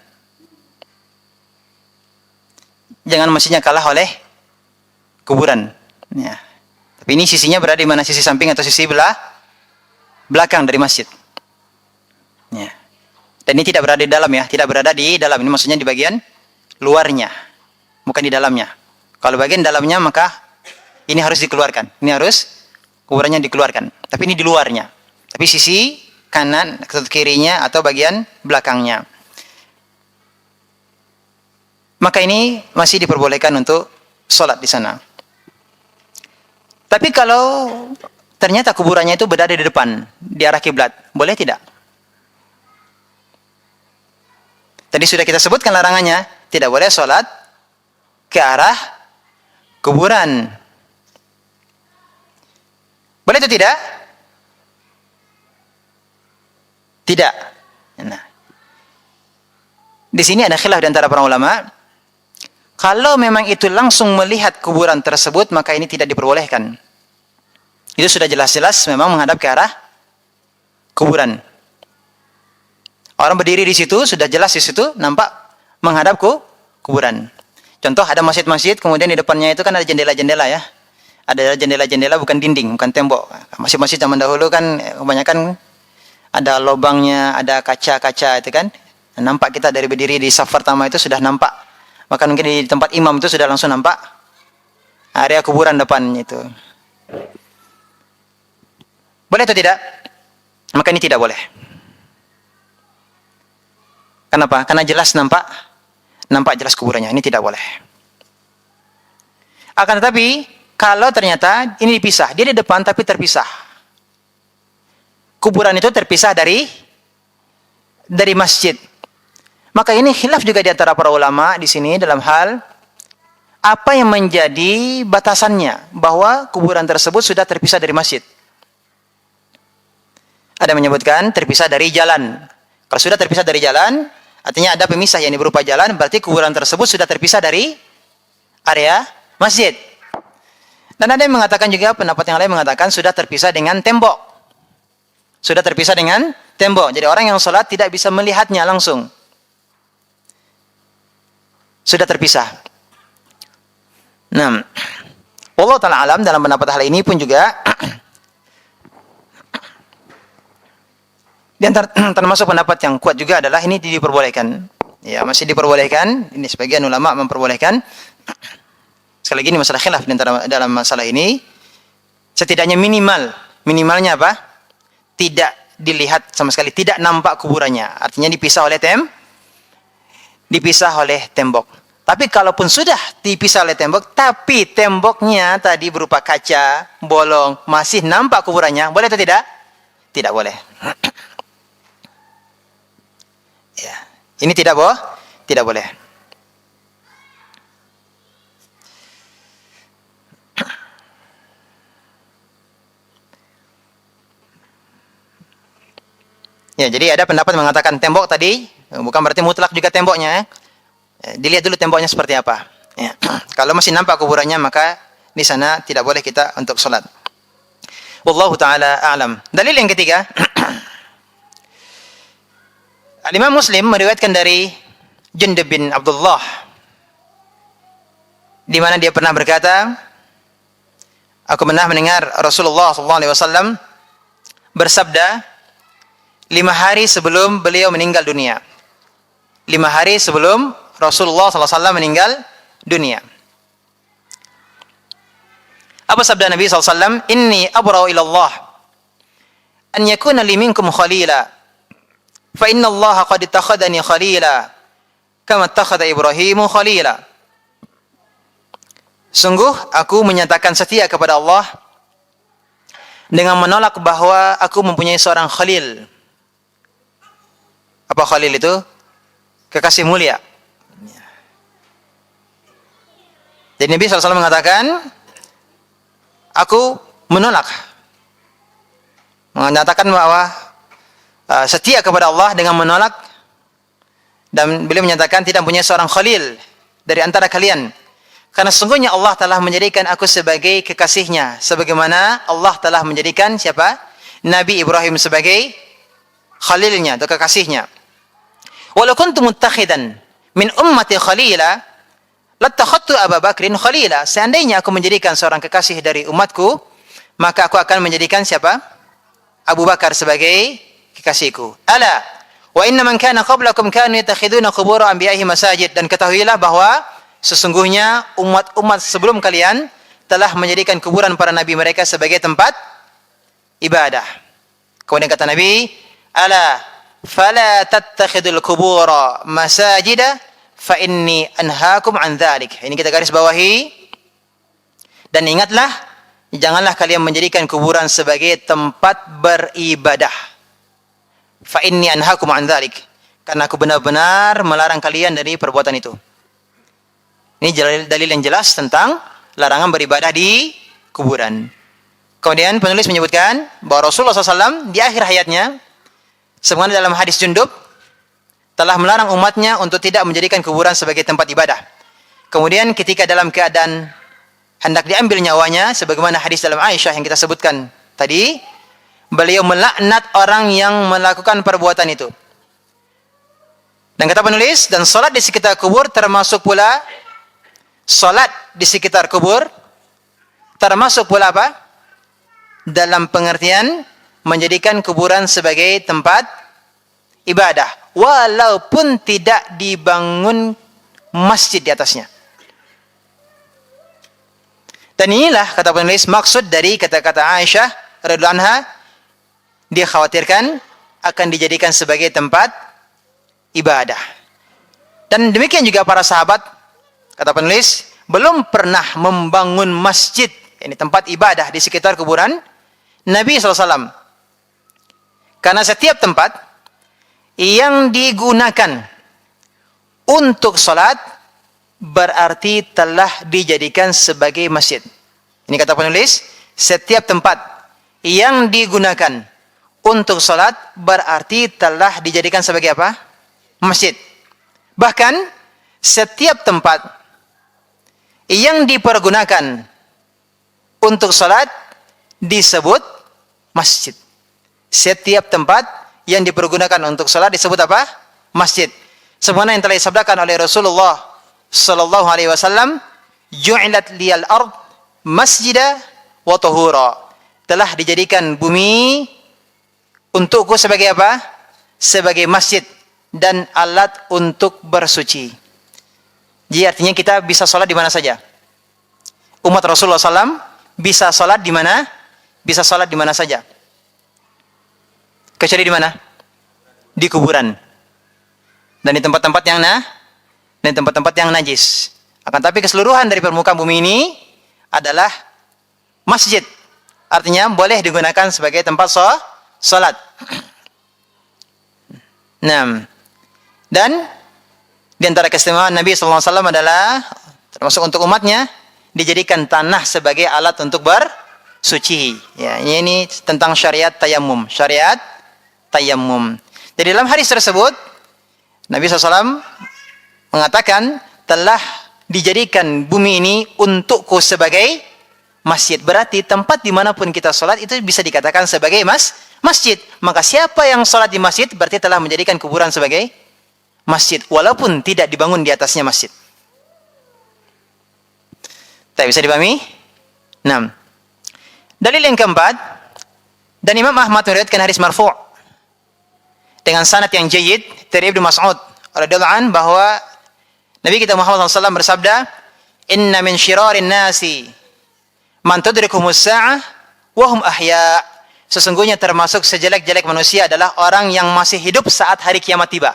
Jangan masjidnya kalah oleh kuburan. Ya. Tapi ini sisinya berada di mana? Sisi samping atau sisi belakang dari masjid. Ya. Dan ini tidak berada di dalam, ya. Tidak berada di dalam. Ini maksudnya di bagian luarnya. Bukan di dalamnya. Kalau bagian dalamnya maka ini harus dikeluarkan. Ini harus kuburannya dikeluarkan. Tapi ini di luarnya. Tapi sisi kanan atau kirinya atau bagian belakangnya. Maka ini masih diperbolehkan untuk sholat di sana. Tapi kalau ternyata kuburannya itu berada di depan, di arah kiblat, boleh tidak? Tadi sudah kita sebutkan larangannya, tidak boleh sholat ke arah kuburan. Boleh atau tidak? Tidak. Nah, di sini ada khilaf di antara para ulama. Kalau memang itu langsung melihat kuburan tersebut, maka ini tidak diperbolehkan. Itu sudah jelas-jelas memang menghadap ke arah kuburan. Orang berdiri di situ, sudah jelas di situ, nampak menghadap ke kuburan. Contoh, ada masjid-masjid, kemudian di depannya itu kan ada jendela-jendela, ya. Ada jendela-jendela, bukan dinding, bukan tembok. Masjid-masjid zaman dahulu kan kebanyakan ada lubangnya, ada kaca-kaca itu kan. Nampak kita dari berdiri di saf pertama itu sudah nampak. Bahkan mungkin di tempat imam itu sudah langsung nampak area kuburan depan itu. Boleh atau tidak? Maka ini tidak boleh. Kenapa? Karena jelas nampak jelas kuburannya. Ini tidak boleh. Akan tetapi, kalau ternyata ini dipisah, dia di depan tapi terpisah. Kuburan itu terpisah dari masjid. Maka ini khilaf juga di antara para ulama di sini dalam hal apa yang menjadi batasannya bahwa kuburan tersebut sudah terpisah dari masjid? Ada menyebutkan terpisah dari jalan. Kalau sudah terpisah dari jalan, artinya ada pemisah yang berupa jalan, berarti kuburan tersebut sudah terpisah dari area masjid. Dan ada yang mengatakan juga, pendapat yang lain mengatakan sudah terpisah dengan tembok. Sudah terpisah dengan tembok. Jadi orang yang sholat tidak bisa melihatnya langsung. Sudah terpisah. Nah, Allah Ta'ala alam, dalam pendapat hal ini pun juga dan termasuk pendapat yang kuat juga adalah ini diperbolehkan. Ya, masih diperbolehkan. Ini sebagian ulama memperbolehkan. Sekali lagi ini masalah khilaf dalam masalah ini. Setidaknya minimalnya apa? Tidak dilihat sama sekali, tidak nampak kuburannya. Artinya dipisah oleh tembok. Tapi kalaupun sudah dipisah oleh tembok, tapi temboknya tadi berupa kaca, bolong, masih nampak kuburannya, boleh atau tidak? Tidak boleh. Ya, ini tidak boleh. Ya, jadi ada pendapat mengatakan tembok tadi bukan berarti mutlak juga temboknya. Dilihat dulu temboknya seperti apa. Ya. Kalau masih nampak kuburannya, maka di sana tidak boleh kita untuk sholat. Wallahu ta'ala a'lam. Dalil yang ketiga. Al-Imam Muslim meriwayatkan dari Jundub bin Abdullah, di mana dia pernah berkata, aku pernah mendengar Rasulullah SAW bersabda 5 hari sebelum beliau meninggal dunia. 5 hari sebelum Rasulullah SAW meninggal dunia. Apa sabda Nabi SAW? Inni abra'u ilallah an yakuna li minkum khalila fa inna Allah qad ittakhadani khalila kama ittakhadha Ibrahimu khalila. Sungguh aku menyatakan setia kepada Allah dengan menolak bahwa aku mempunyai seorang khalil. Apa khalil itu? Kekasih mulia. Jadi Nabi SAW mengatakan, aku menolak. Menyatakan bahwa setia kepada Allah dengan menolak. Dan beliau menyatakan tidak punya seorang khalil dari antara kalian. Karena sesungguhnya Allah telah menjadikan aku sebagai kekasihnya. Sebagaimana Allah telah menjadikan siapa? Nabi Ibrahim sebagai khalilnya atau kekasihnya. Walau kuntu muttakhidan min ummati khalila lattakhadtu Abu Bakrin khalila. Seandainya aku menjadikan seorang kekasih dari umatku, maka aku akan menjadikan siapa? Abu Bakar sebagai kekasihku. Ala wa inna man kana qablakum kanu yattakhiduna qubur anbiya'i masajid. Dan ketahuilah bahwa sesungguhnya umat-umat sebelum kalian telah menjadikan kuburan para nabi mereka sebagai tempat ibadah. Kemudian kata Nabi, ala fala tattakhidul qubura masajida fa inni anhaakum an dzalik. Ini kita garis bawahi. Dan ingatlah, janganlah kalian menjadikan kuburan sebagai tempat beribadah. Fa inni anhaakum an dzalik. Karena aku benar-benar melarang kalian dari perbuatan itu. Ini dalil yang jelas tentang larangan beribadah di kuburan. Kemudian penulis menyebutkan bahwa Rasulullah SAW di akhir hayatnya, sebagaimana dalam hadis Jundub, telah melarang umatnya untuk tidak menjadikan kuburan sebagai tempat ibadah. Kemudian ketika dalam keadaan hendak diambil nyawanya, sebagaimana hadis dalam Aisyah yang kita sebutkan tadi, beliau melaknat orang yang melakukan perbuatan itu. Dan kata penulis, dan salat di sekitar kubur termasuk pula salat di sekitar kubur termasuk pula apa? Dalam pengertian menjadikan kuburan sebagai tempat ibadah, walaupun tidak dibangun masjid di atasnya. Dan inilah kata penulis maksud dari kata-kata Aisyah radhiyallahu anha, dia khawatirkan akan dijadikan sebagai tempat ibadah. Dan demikian juga para sahabat, kata penulis, belum pernah membangun masjid, ini tempat ibadah di sekitar kuburan Nabi SAW. Karena setiap tempat yang digunakan untuk sholat, berarti telah dijadikan sebagai masjid. Ini kata penulis, setiap tempat yang digunakan untuk salat berarti telah dijadikan sebagai apa? Masjid. Bahkan setiap tempat yang dipergunakan untuk salat disebut masjid. Setiap tempat yang dipergunakan untuk salat disebut apa? Masjid. Sebagaimana yang telah disabdakan oleh Rasulullah sallallahu alaihi wasallam, "Ju'ilat liyal ard masjida wa tahura." Telah dijadikan bumi untukku sebagai apa? Sebagai masjid dan alat untuk bersuci. Jadi artinya kita bisa salat di mana saja. Umat Rasulullah SAW bisa salat di mana? Bisa salat di mana saja. Kecuali di mana? Di kuburan. Dan di tempat-tempat yang dan tempat-tempat yang najis. Akan tapi keseluruhan dari permukaan bumi ini adalah masjid. Artinya boleh digunakan sebagai tempat salat. Nah, dan di antara keistimewaan Nabi SAW adalah termasuk untuk umatnya dijadikan tanah sebagai alat untuk bersuci. Ya, ini tentang syariat tayammum. Syariat tayammum. Jadi dalam hadis tersebut Nabi SAW mengatakan telah dijadikan bumi ini untukku sebagai masjid. Berarti tempat dimanapun kita sholat itu bisa dikatakan sebagai masjid. Maka siapa yang sholat di masjid berarti telah menjadikan kuburan sebagai masjid. Walaupun tidak dibangun di atasnya masjid. Tak bisa dipahami? 6. Dalil yang keempat, dan Imam Ahmad meriwayatkan hadis marfu' dengan sanad yang jayyid dari Ibnu Mas'ud radhiyallahu anhu bahwa Nabi kita Muhammad SAW bersabda, "Inna min syirarin nasi man tudrikuhumus sa'ah wa hum ahya." Sesungguhnya termasuk sejelek-jelek manusia adalah orang yang masih hidup saat hari kiamat tiba.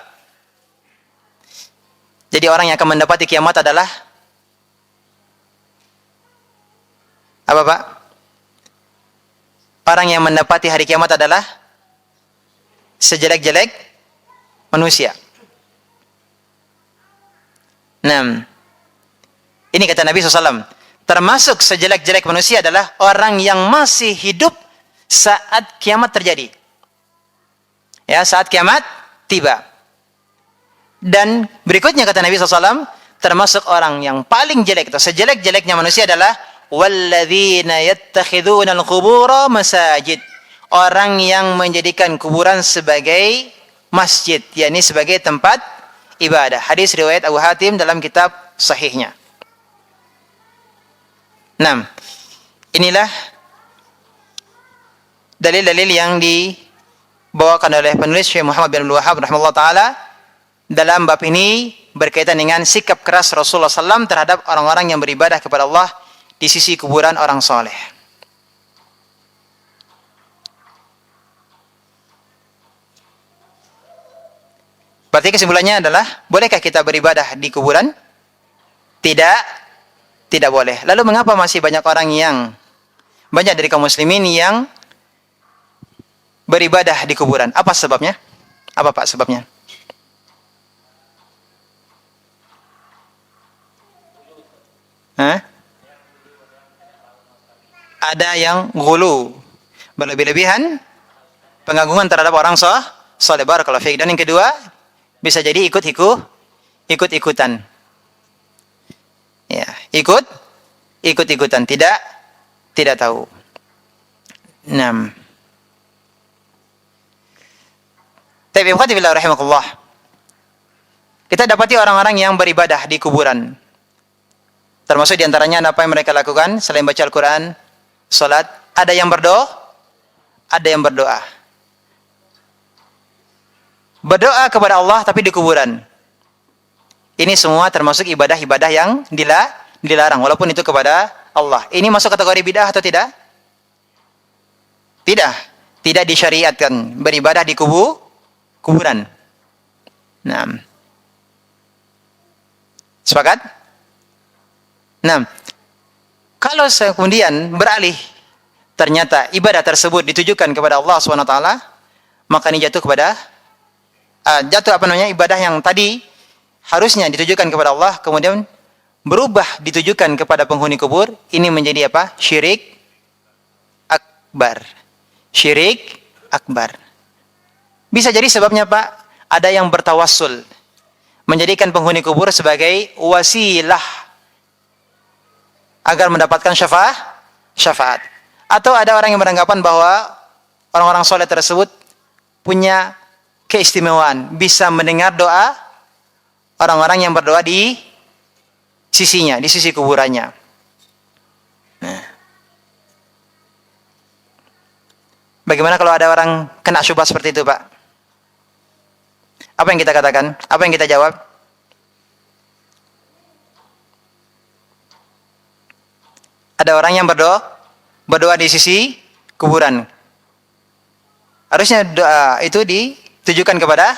Jadi orang yang akan mendapati kiamat adalah apa, Pak? Orang yang mendapati hari kiamat adalah sejelek-jelek manusia. Nah, ini kata Nabi SAW, termasuk sejelek-jelek manusia adalah orang yang masih hidup saat kiamat terjadi. Ya, saat kiamat tiba. Dan berikutnya kata Nabi SAW, termasuk orang yang paling jelek atau sejelek-jeleknya manusia adalah walladzina yattakhiduna al-qubura masajid. Orang yang menjadikan kuburan sebagai masjid, yakni sebagai tempat ibadah. Hadis riwayat Abu Hatim dalam kitab sahihnya. 6. Inilah dalil-dalil yang dibawakan oleh penulis Syekh Muhammad bin Abdul Wahhab rahimahullah taala dalam bab ini berkaitan dengan sikap keras Rasulullah SAW terhadap orang-orang yang beribadah kepada Allah di sisi kuburan orang soleh. Berarti kesimpulannya adalah, bolehkah kita beribadah di kuburan? Tidak, tidak boleh. Lalu mengapa masih banyak dari kaum muslimin yang beribadah di kuburan? Apa sebabnya? Apa Pak sebabnya? Hah? Ada yang ghulu, berlebih-lebihan, pengagungan terhadap orang soleh. Barakallahu fiik. Dan yang kedua, bisa jadi ikut-ikutan. Ya, ikut-ikutan, tidak tahu. 6. Tabi'in rahimakumullah. Kita dapati orang-orang yang beribadah di kuburan. Termasuk diantaranya apa yang mereka lakukan selain baca Al-Quran, salat, ada yang berdoa. Berdoa kepada Allah tapi di kuburan. Ini semua termasuk ibadah-ibadah yang dilarang, walaupun itu kepada Allah. Ini masuk kategori bid'ah atau tidak? Tidak disyariatkan beribadah di kuburan. Nah, sepakat? Nah, kalau kemudian beralih, ternyata ibadah tersebut ditujukan kepada Allah SWT, maka ini jatuh ibadah yang tadi harusnya ditujukan kepada Allah, kemudian berubah ditujukan kepada penghuni kubur, ini menjadi apa? Syirik akbar. Syirik akbar. Bisa jadi sebabnya Pak, ada yang bertawassul, menjadikan penghuni kubur sebagai wasilah agar mendapatkan syafaat. Atau ada orang yang beranggapan bahwa orang-orang soleh tersebut punya keistimewaan, bisa mendengar doa orang-orang yang berdoa di sisinya, di sisi kuburannya. Nah. Bagaimana kalau ada orang kena syubhat seperti itu, Pak? Apa yang kita katakan? Apa yang kita jawab? Ada orang yang berdoa di sisi kuburan. Harusnya doa itu ditujukan kepada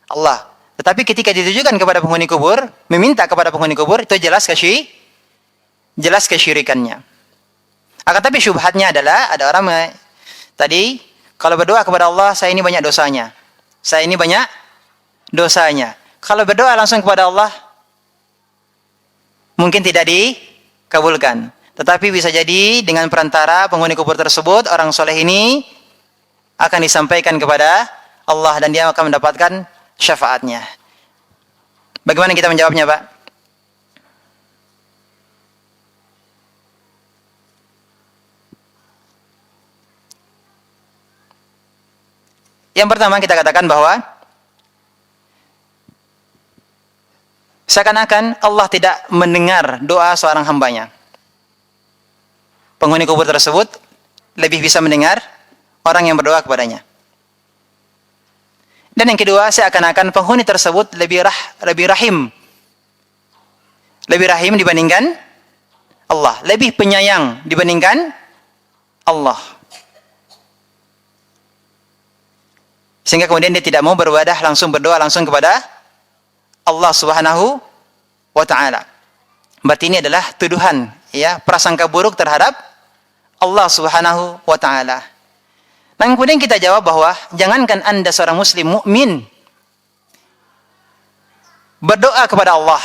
Allah. Tetapi ketika ditujukan kepada penghuni kubur, meminta kepada penghuni kubur, itu jelas kesyirikannya. Akan tapi syubhatnya adalah, ada orang tadi, kalau berdoa kepada Allah, saya ini banyak dosanya. Saya ini banyak dosanya. Kalau berdoa langsung kepada Allah, mungkin tidak dikabulkan. Tetapi bisa jadi dengan perantara penghuni kubur tersebut, orang soleh ini akan disampaikan kepada Allah dan dia akan mendapatkan syafaatnya. Bagaimana kita menjawabnya, Pak? Yang pertama kita katakan bahwa seakan-akan Allah tidak mendengar doa seorang hambanya. Penghuni kubur tersebut lebih bisa mendengar orang yang berdoa kepadanya. Dan yang kedua, seakan-akan penghuni tersebut lebih rahim dibandingkan Allah, lebih penyayang dibandingkan Allah. Sehingga kemudian dia tidak mau berdoa langsung kepada Allah Subhanahu wa taala. Berarti ini adalah tuduhan, ya, prasangka buruk terhadap Allah Subhanahu wa taala. Dan kemudian kita jawab bahwa jangankan Anda seorang muslim mukmin berdoa kepada Allah,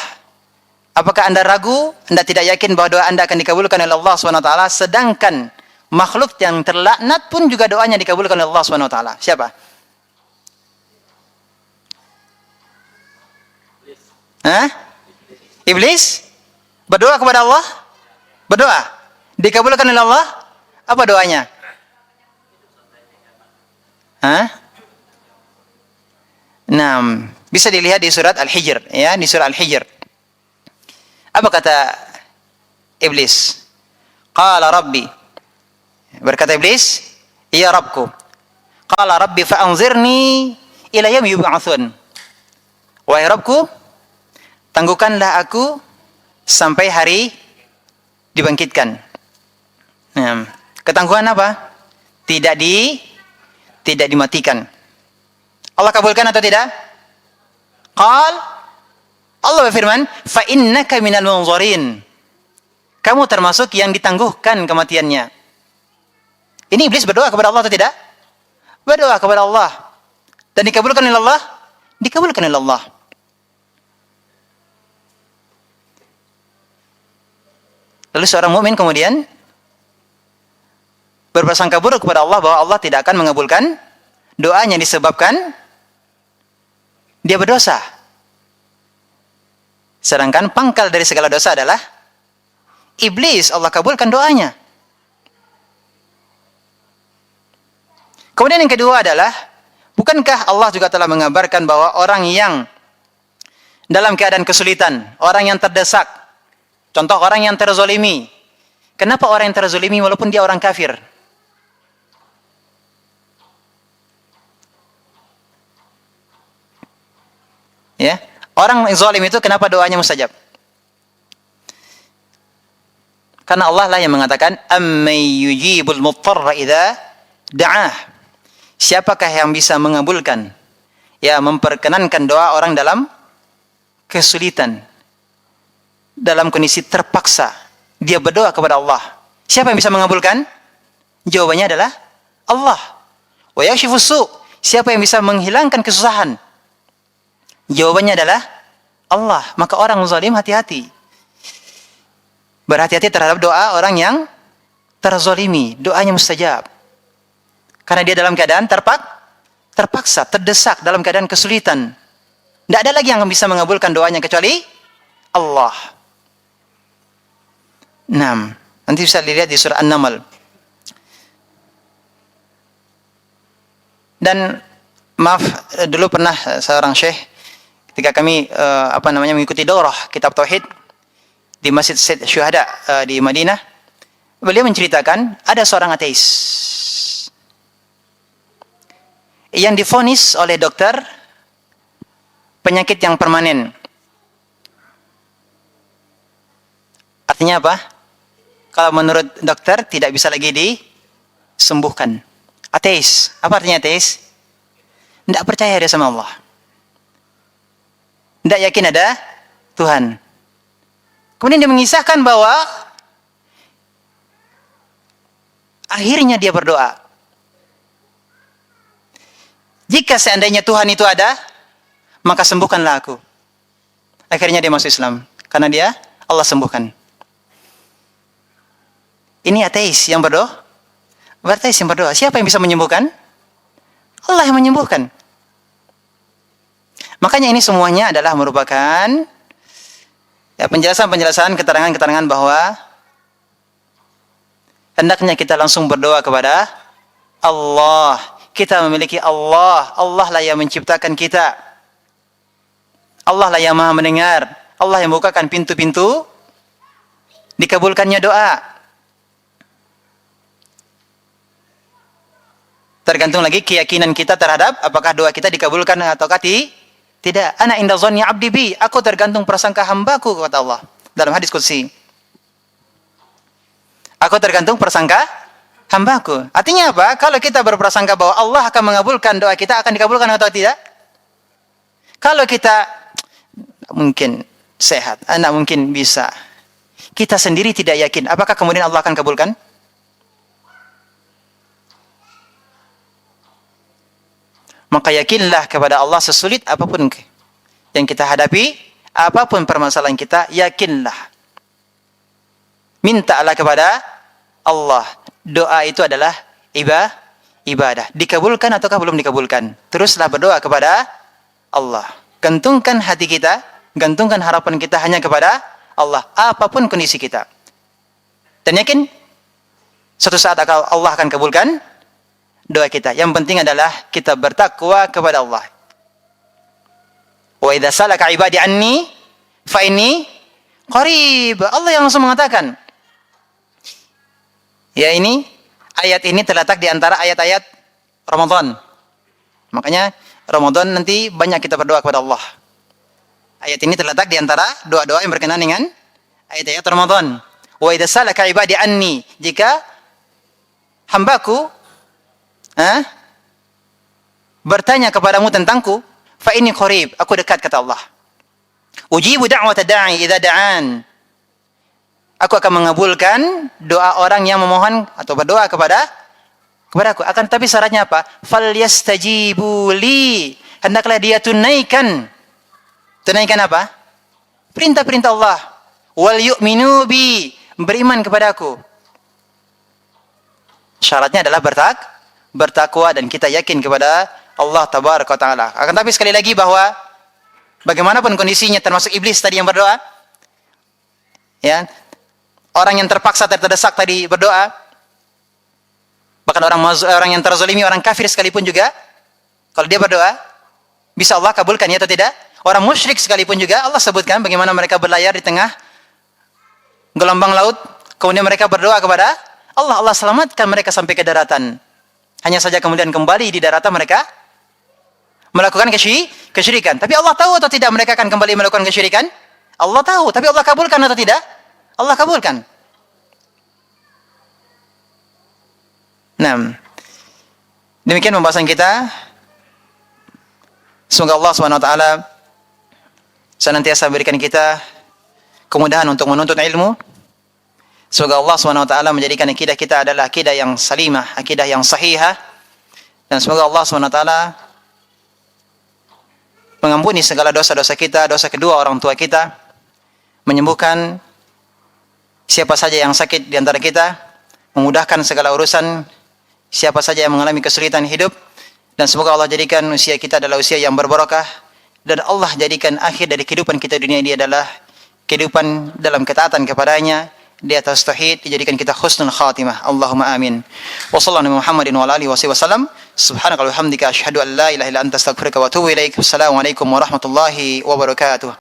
apakah Anda ragu, Anda tidak yakin bahwa doa Anda akan dikabulkan oleh Allah Subhanahu wa taala, sedangkan makhluk yang terlaknat pun juga doanya dikabulkan oleh Allah Subhanahu wa taala. Siapa? Iblis berdoa kepada Allah? Berdoa dikabulkan oleh Allah? Apa doanya? Nah, bisa dilihat di surat Al-Hijr, ya, di surat Al-Hijr. Apa kata Iblis? Qala Rabbi. Berkata Iblis, "Ya Rabbku." Qala Rabbi fa'anzirni ila yaumi yub'atsun. Wahai Rabbku, tangguhkanlah aku sampai hari dibangkitkan. Nah, ketangguhan apa? Tidak dimatikan. Allah kabulkan atau tidak? Allah berfirman, "Fa innaka minal munzirin." Kamu termasuk yang ditangguhkan kematiannya. Ini iblis berdoa kepada Allah atau tidak? Berdoa kepada Allah. Dan dikabulkan oleh Allah? Dikabulkan oleh Allah. Lalu seorang mukmin kemudian berprasangka buruk kepada Allah bahwa Allah tidak akan mengabulkan doanya disebabkan dia berdosa. Sedangkan pangkal dari segala dosa adalah iblis, Allah kabulkan doanya. Kemudian yang kedua adalah, bukankah Allah juga telah mengabarkan bahwa orang yang dalam keadaan kesulitan, orang yang terdesak, contoh orang yang terzolimi, kenapa orang yang terzolimi walaupun dia orang kafir? Ya, orang zalim itu kenapa doanya mustajab? Karena Allah lah yang mengatakan, "Ammay yujibul muttarra idza da'ah." Siapakah yang bisa mengabulkan, ya, memperkenankan doa orang dalam kesulitan, dalam kondisi terpaksa, dia berdoa kepada Allah. Siapa yang bisa mengabulkan? Jawabannya adalah Allah. Wa yakshifus su'. Siapa yang bisa menghilangkan kesusahan? Jawabannya adalah Allah. Maka orang zalim hati-hati. Berhati-hati terhadap doa orang yang terzolimi, doanya mustajab. Karena dia dalam keadaan terpaksa, terdesak, dalam keadaan kesulitan. Tidak ada lagi yang bisa mengabulkan doanya kecuali Allah. Nanti bisa dilihat di surah An-Naml. Dan maaf, dulu pernah seorang syekh ketika kami mengikuti daurah kitab tauhid di Masjid Syed Syuhada di Madinah, beliau menceritakan ada seorang ateis yang divonis oleh dokter penyakit yang permanen. Artinya apa? Kalau menurut dokter tidak bisa lagi disembuhkan. Ateis. Apa artinya ateis? Tidak percaya dia sama Allah. Tidak yakin ada Tuhan. Kemudian dia mengisahkan bahwa akhirnya dia berdoa. Jika seandainya Tuhan itu ada, maka sembuhkanlah aku. Akhirnya dia masuk Islam. Karena dia, Allah sembuhkan. Ini ateis yang berdoa. Ateis yang berdoa. Siapa yang bisa menyembuhkan? Allah yang menyembuhkan. Makanya ini semuanya adalah merupakan penjelasan-penjelasan, keterangan-keterangan bahwa hendaknya kita langsung berdoa kepada Allah. Kita memiliki Allah. Allah lah yang menciptakan kita. Allah lah yang maha mendengar. Allah yang membukakan pintu-pintu dikabulkannya doa. Tergantung lagi keyakinan kita terhadap apakah doa kita dikabulkan atau tidak. Ana inda dhanni 'abdi bi. Aku tergantung prasangka hambaku kata Allah dalam hadis qudsi. Aku tergantung prasangka hambaku. Artinya apa? Kalau kita berprasangka bahwa Allah akan mengabulkan doa kita, akan dikabulkan atau tidak? Kalau kita mungkin sehat, anak mungkin bisa. Kita sendiri tidak yakin, apakah kemudian Allah akan kabulkan? Maka yakinlah kepada Allah sesulit apapun yang kita hadapi, apapun permasalahan kita, yakinlah. Mintalah kepada Allah. Doa itu adalah ibadah. Dikabulkan ataukah belum dikabulkan? Teruslah berdoa kepada Allah. Gantungkan hati kita, gantungkan harapan kita hanya kepada Allah. Apapun kondisi kita. Dan yakin, suatu saat Allah akan kabulkan doa kita. Yang penting adalah kita bertakwa kepada Allah. Wa idza salaka ibadi anni fa inni qarib. Allah yang langsung mengatakan. Ya ini, ayat ini terletak di antara ayat-ayat Ramadan. Makanya Ramadan nanti banyak kita berdoa kepada Allah. Ayat ini terletak di antara doa-doa yang berkenaan dengan ayat-ayat Ramadan. Wa idza salaka ibadi anni, jika hambaku bertanya kepadamu tentangku, fa inni qarib, aku dekat kata Allah. Ujibu da'wata da'i idza da'an. Aku akan mengabulkan doa orang yang memohon atau berdoa kepadaku. Akan tapi syaratnya apa? Falyastajibu li. Hendaklah dia tunaikan. Tunaikan apa? Perintah-perintah Allah. Wal yu'minu bi. Beriman kepadaku. Syaratnya adalah bertakwa dan kita yakin kepada Allah tabaraka wa taala. Akan tapi sekali lagi bahwa bagaimanapun kondisinya, termasuk iblis tadi yang berdoa, ya, orang yang terpaksa terdesak tadi berdoa, bahkan orang yang terzalimi, orang kafir sekalipun juga, kalau dia berdoa, bisa Allah kabulkan ya atau tidak? Orang musyrik sekalipun juga Allah sebutkan bagaimana mereka berlayar di tengah gelombang laut, kemudian mereka berdoa kepada Allah, Allah selamatkan mereka sampai ke daratan. Hanya saja kemudian kembali di daratan mereka melakukan kesyirikan. Tapi Allah tahu atau tidak mereka akan kembali melakukan kesyirikan? Allah tahu. Tapi Allah kabulkan atau tidak? Allah kabulkan. Nah, demikian pembahasan kita. Semoga Allah SWT senantiasa berikan kita kemudahan untuk menuntut ilmu. Semoga Allah SWT menjadikan akidah kita adalah akidah yang salimah, akidah yang sahihah. Dan semoga Allah SWT mengampuni segala dosa-dosa kita, dosa kedua orang tua kita, menyembuhkan siapa saja yang sakit di antara kita, memudahkan segala urusan siapa saja yang mengalami kesulitan hidup, dan semoga Allah jadikan usia kita adalah usia yang berbarokah, dan Allah jadikan akhir dari kehidupan kita dunia ini adalah kehidupan dalam ketaatan kepadanya, di atas tauhid, dijadikan kita husnul khatimah. Allahumma amin. Wa sallallahu Muhammadin wa alihi wasallam. Subhanaka wa bihamdika asyhadu an la ilaha illa anta astaghfiruka wa atubu ilaik. Wassalamualaikum warahmatullahi wabarakatuh.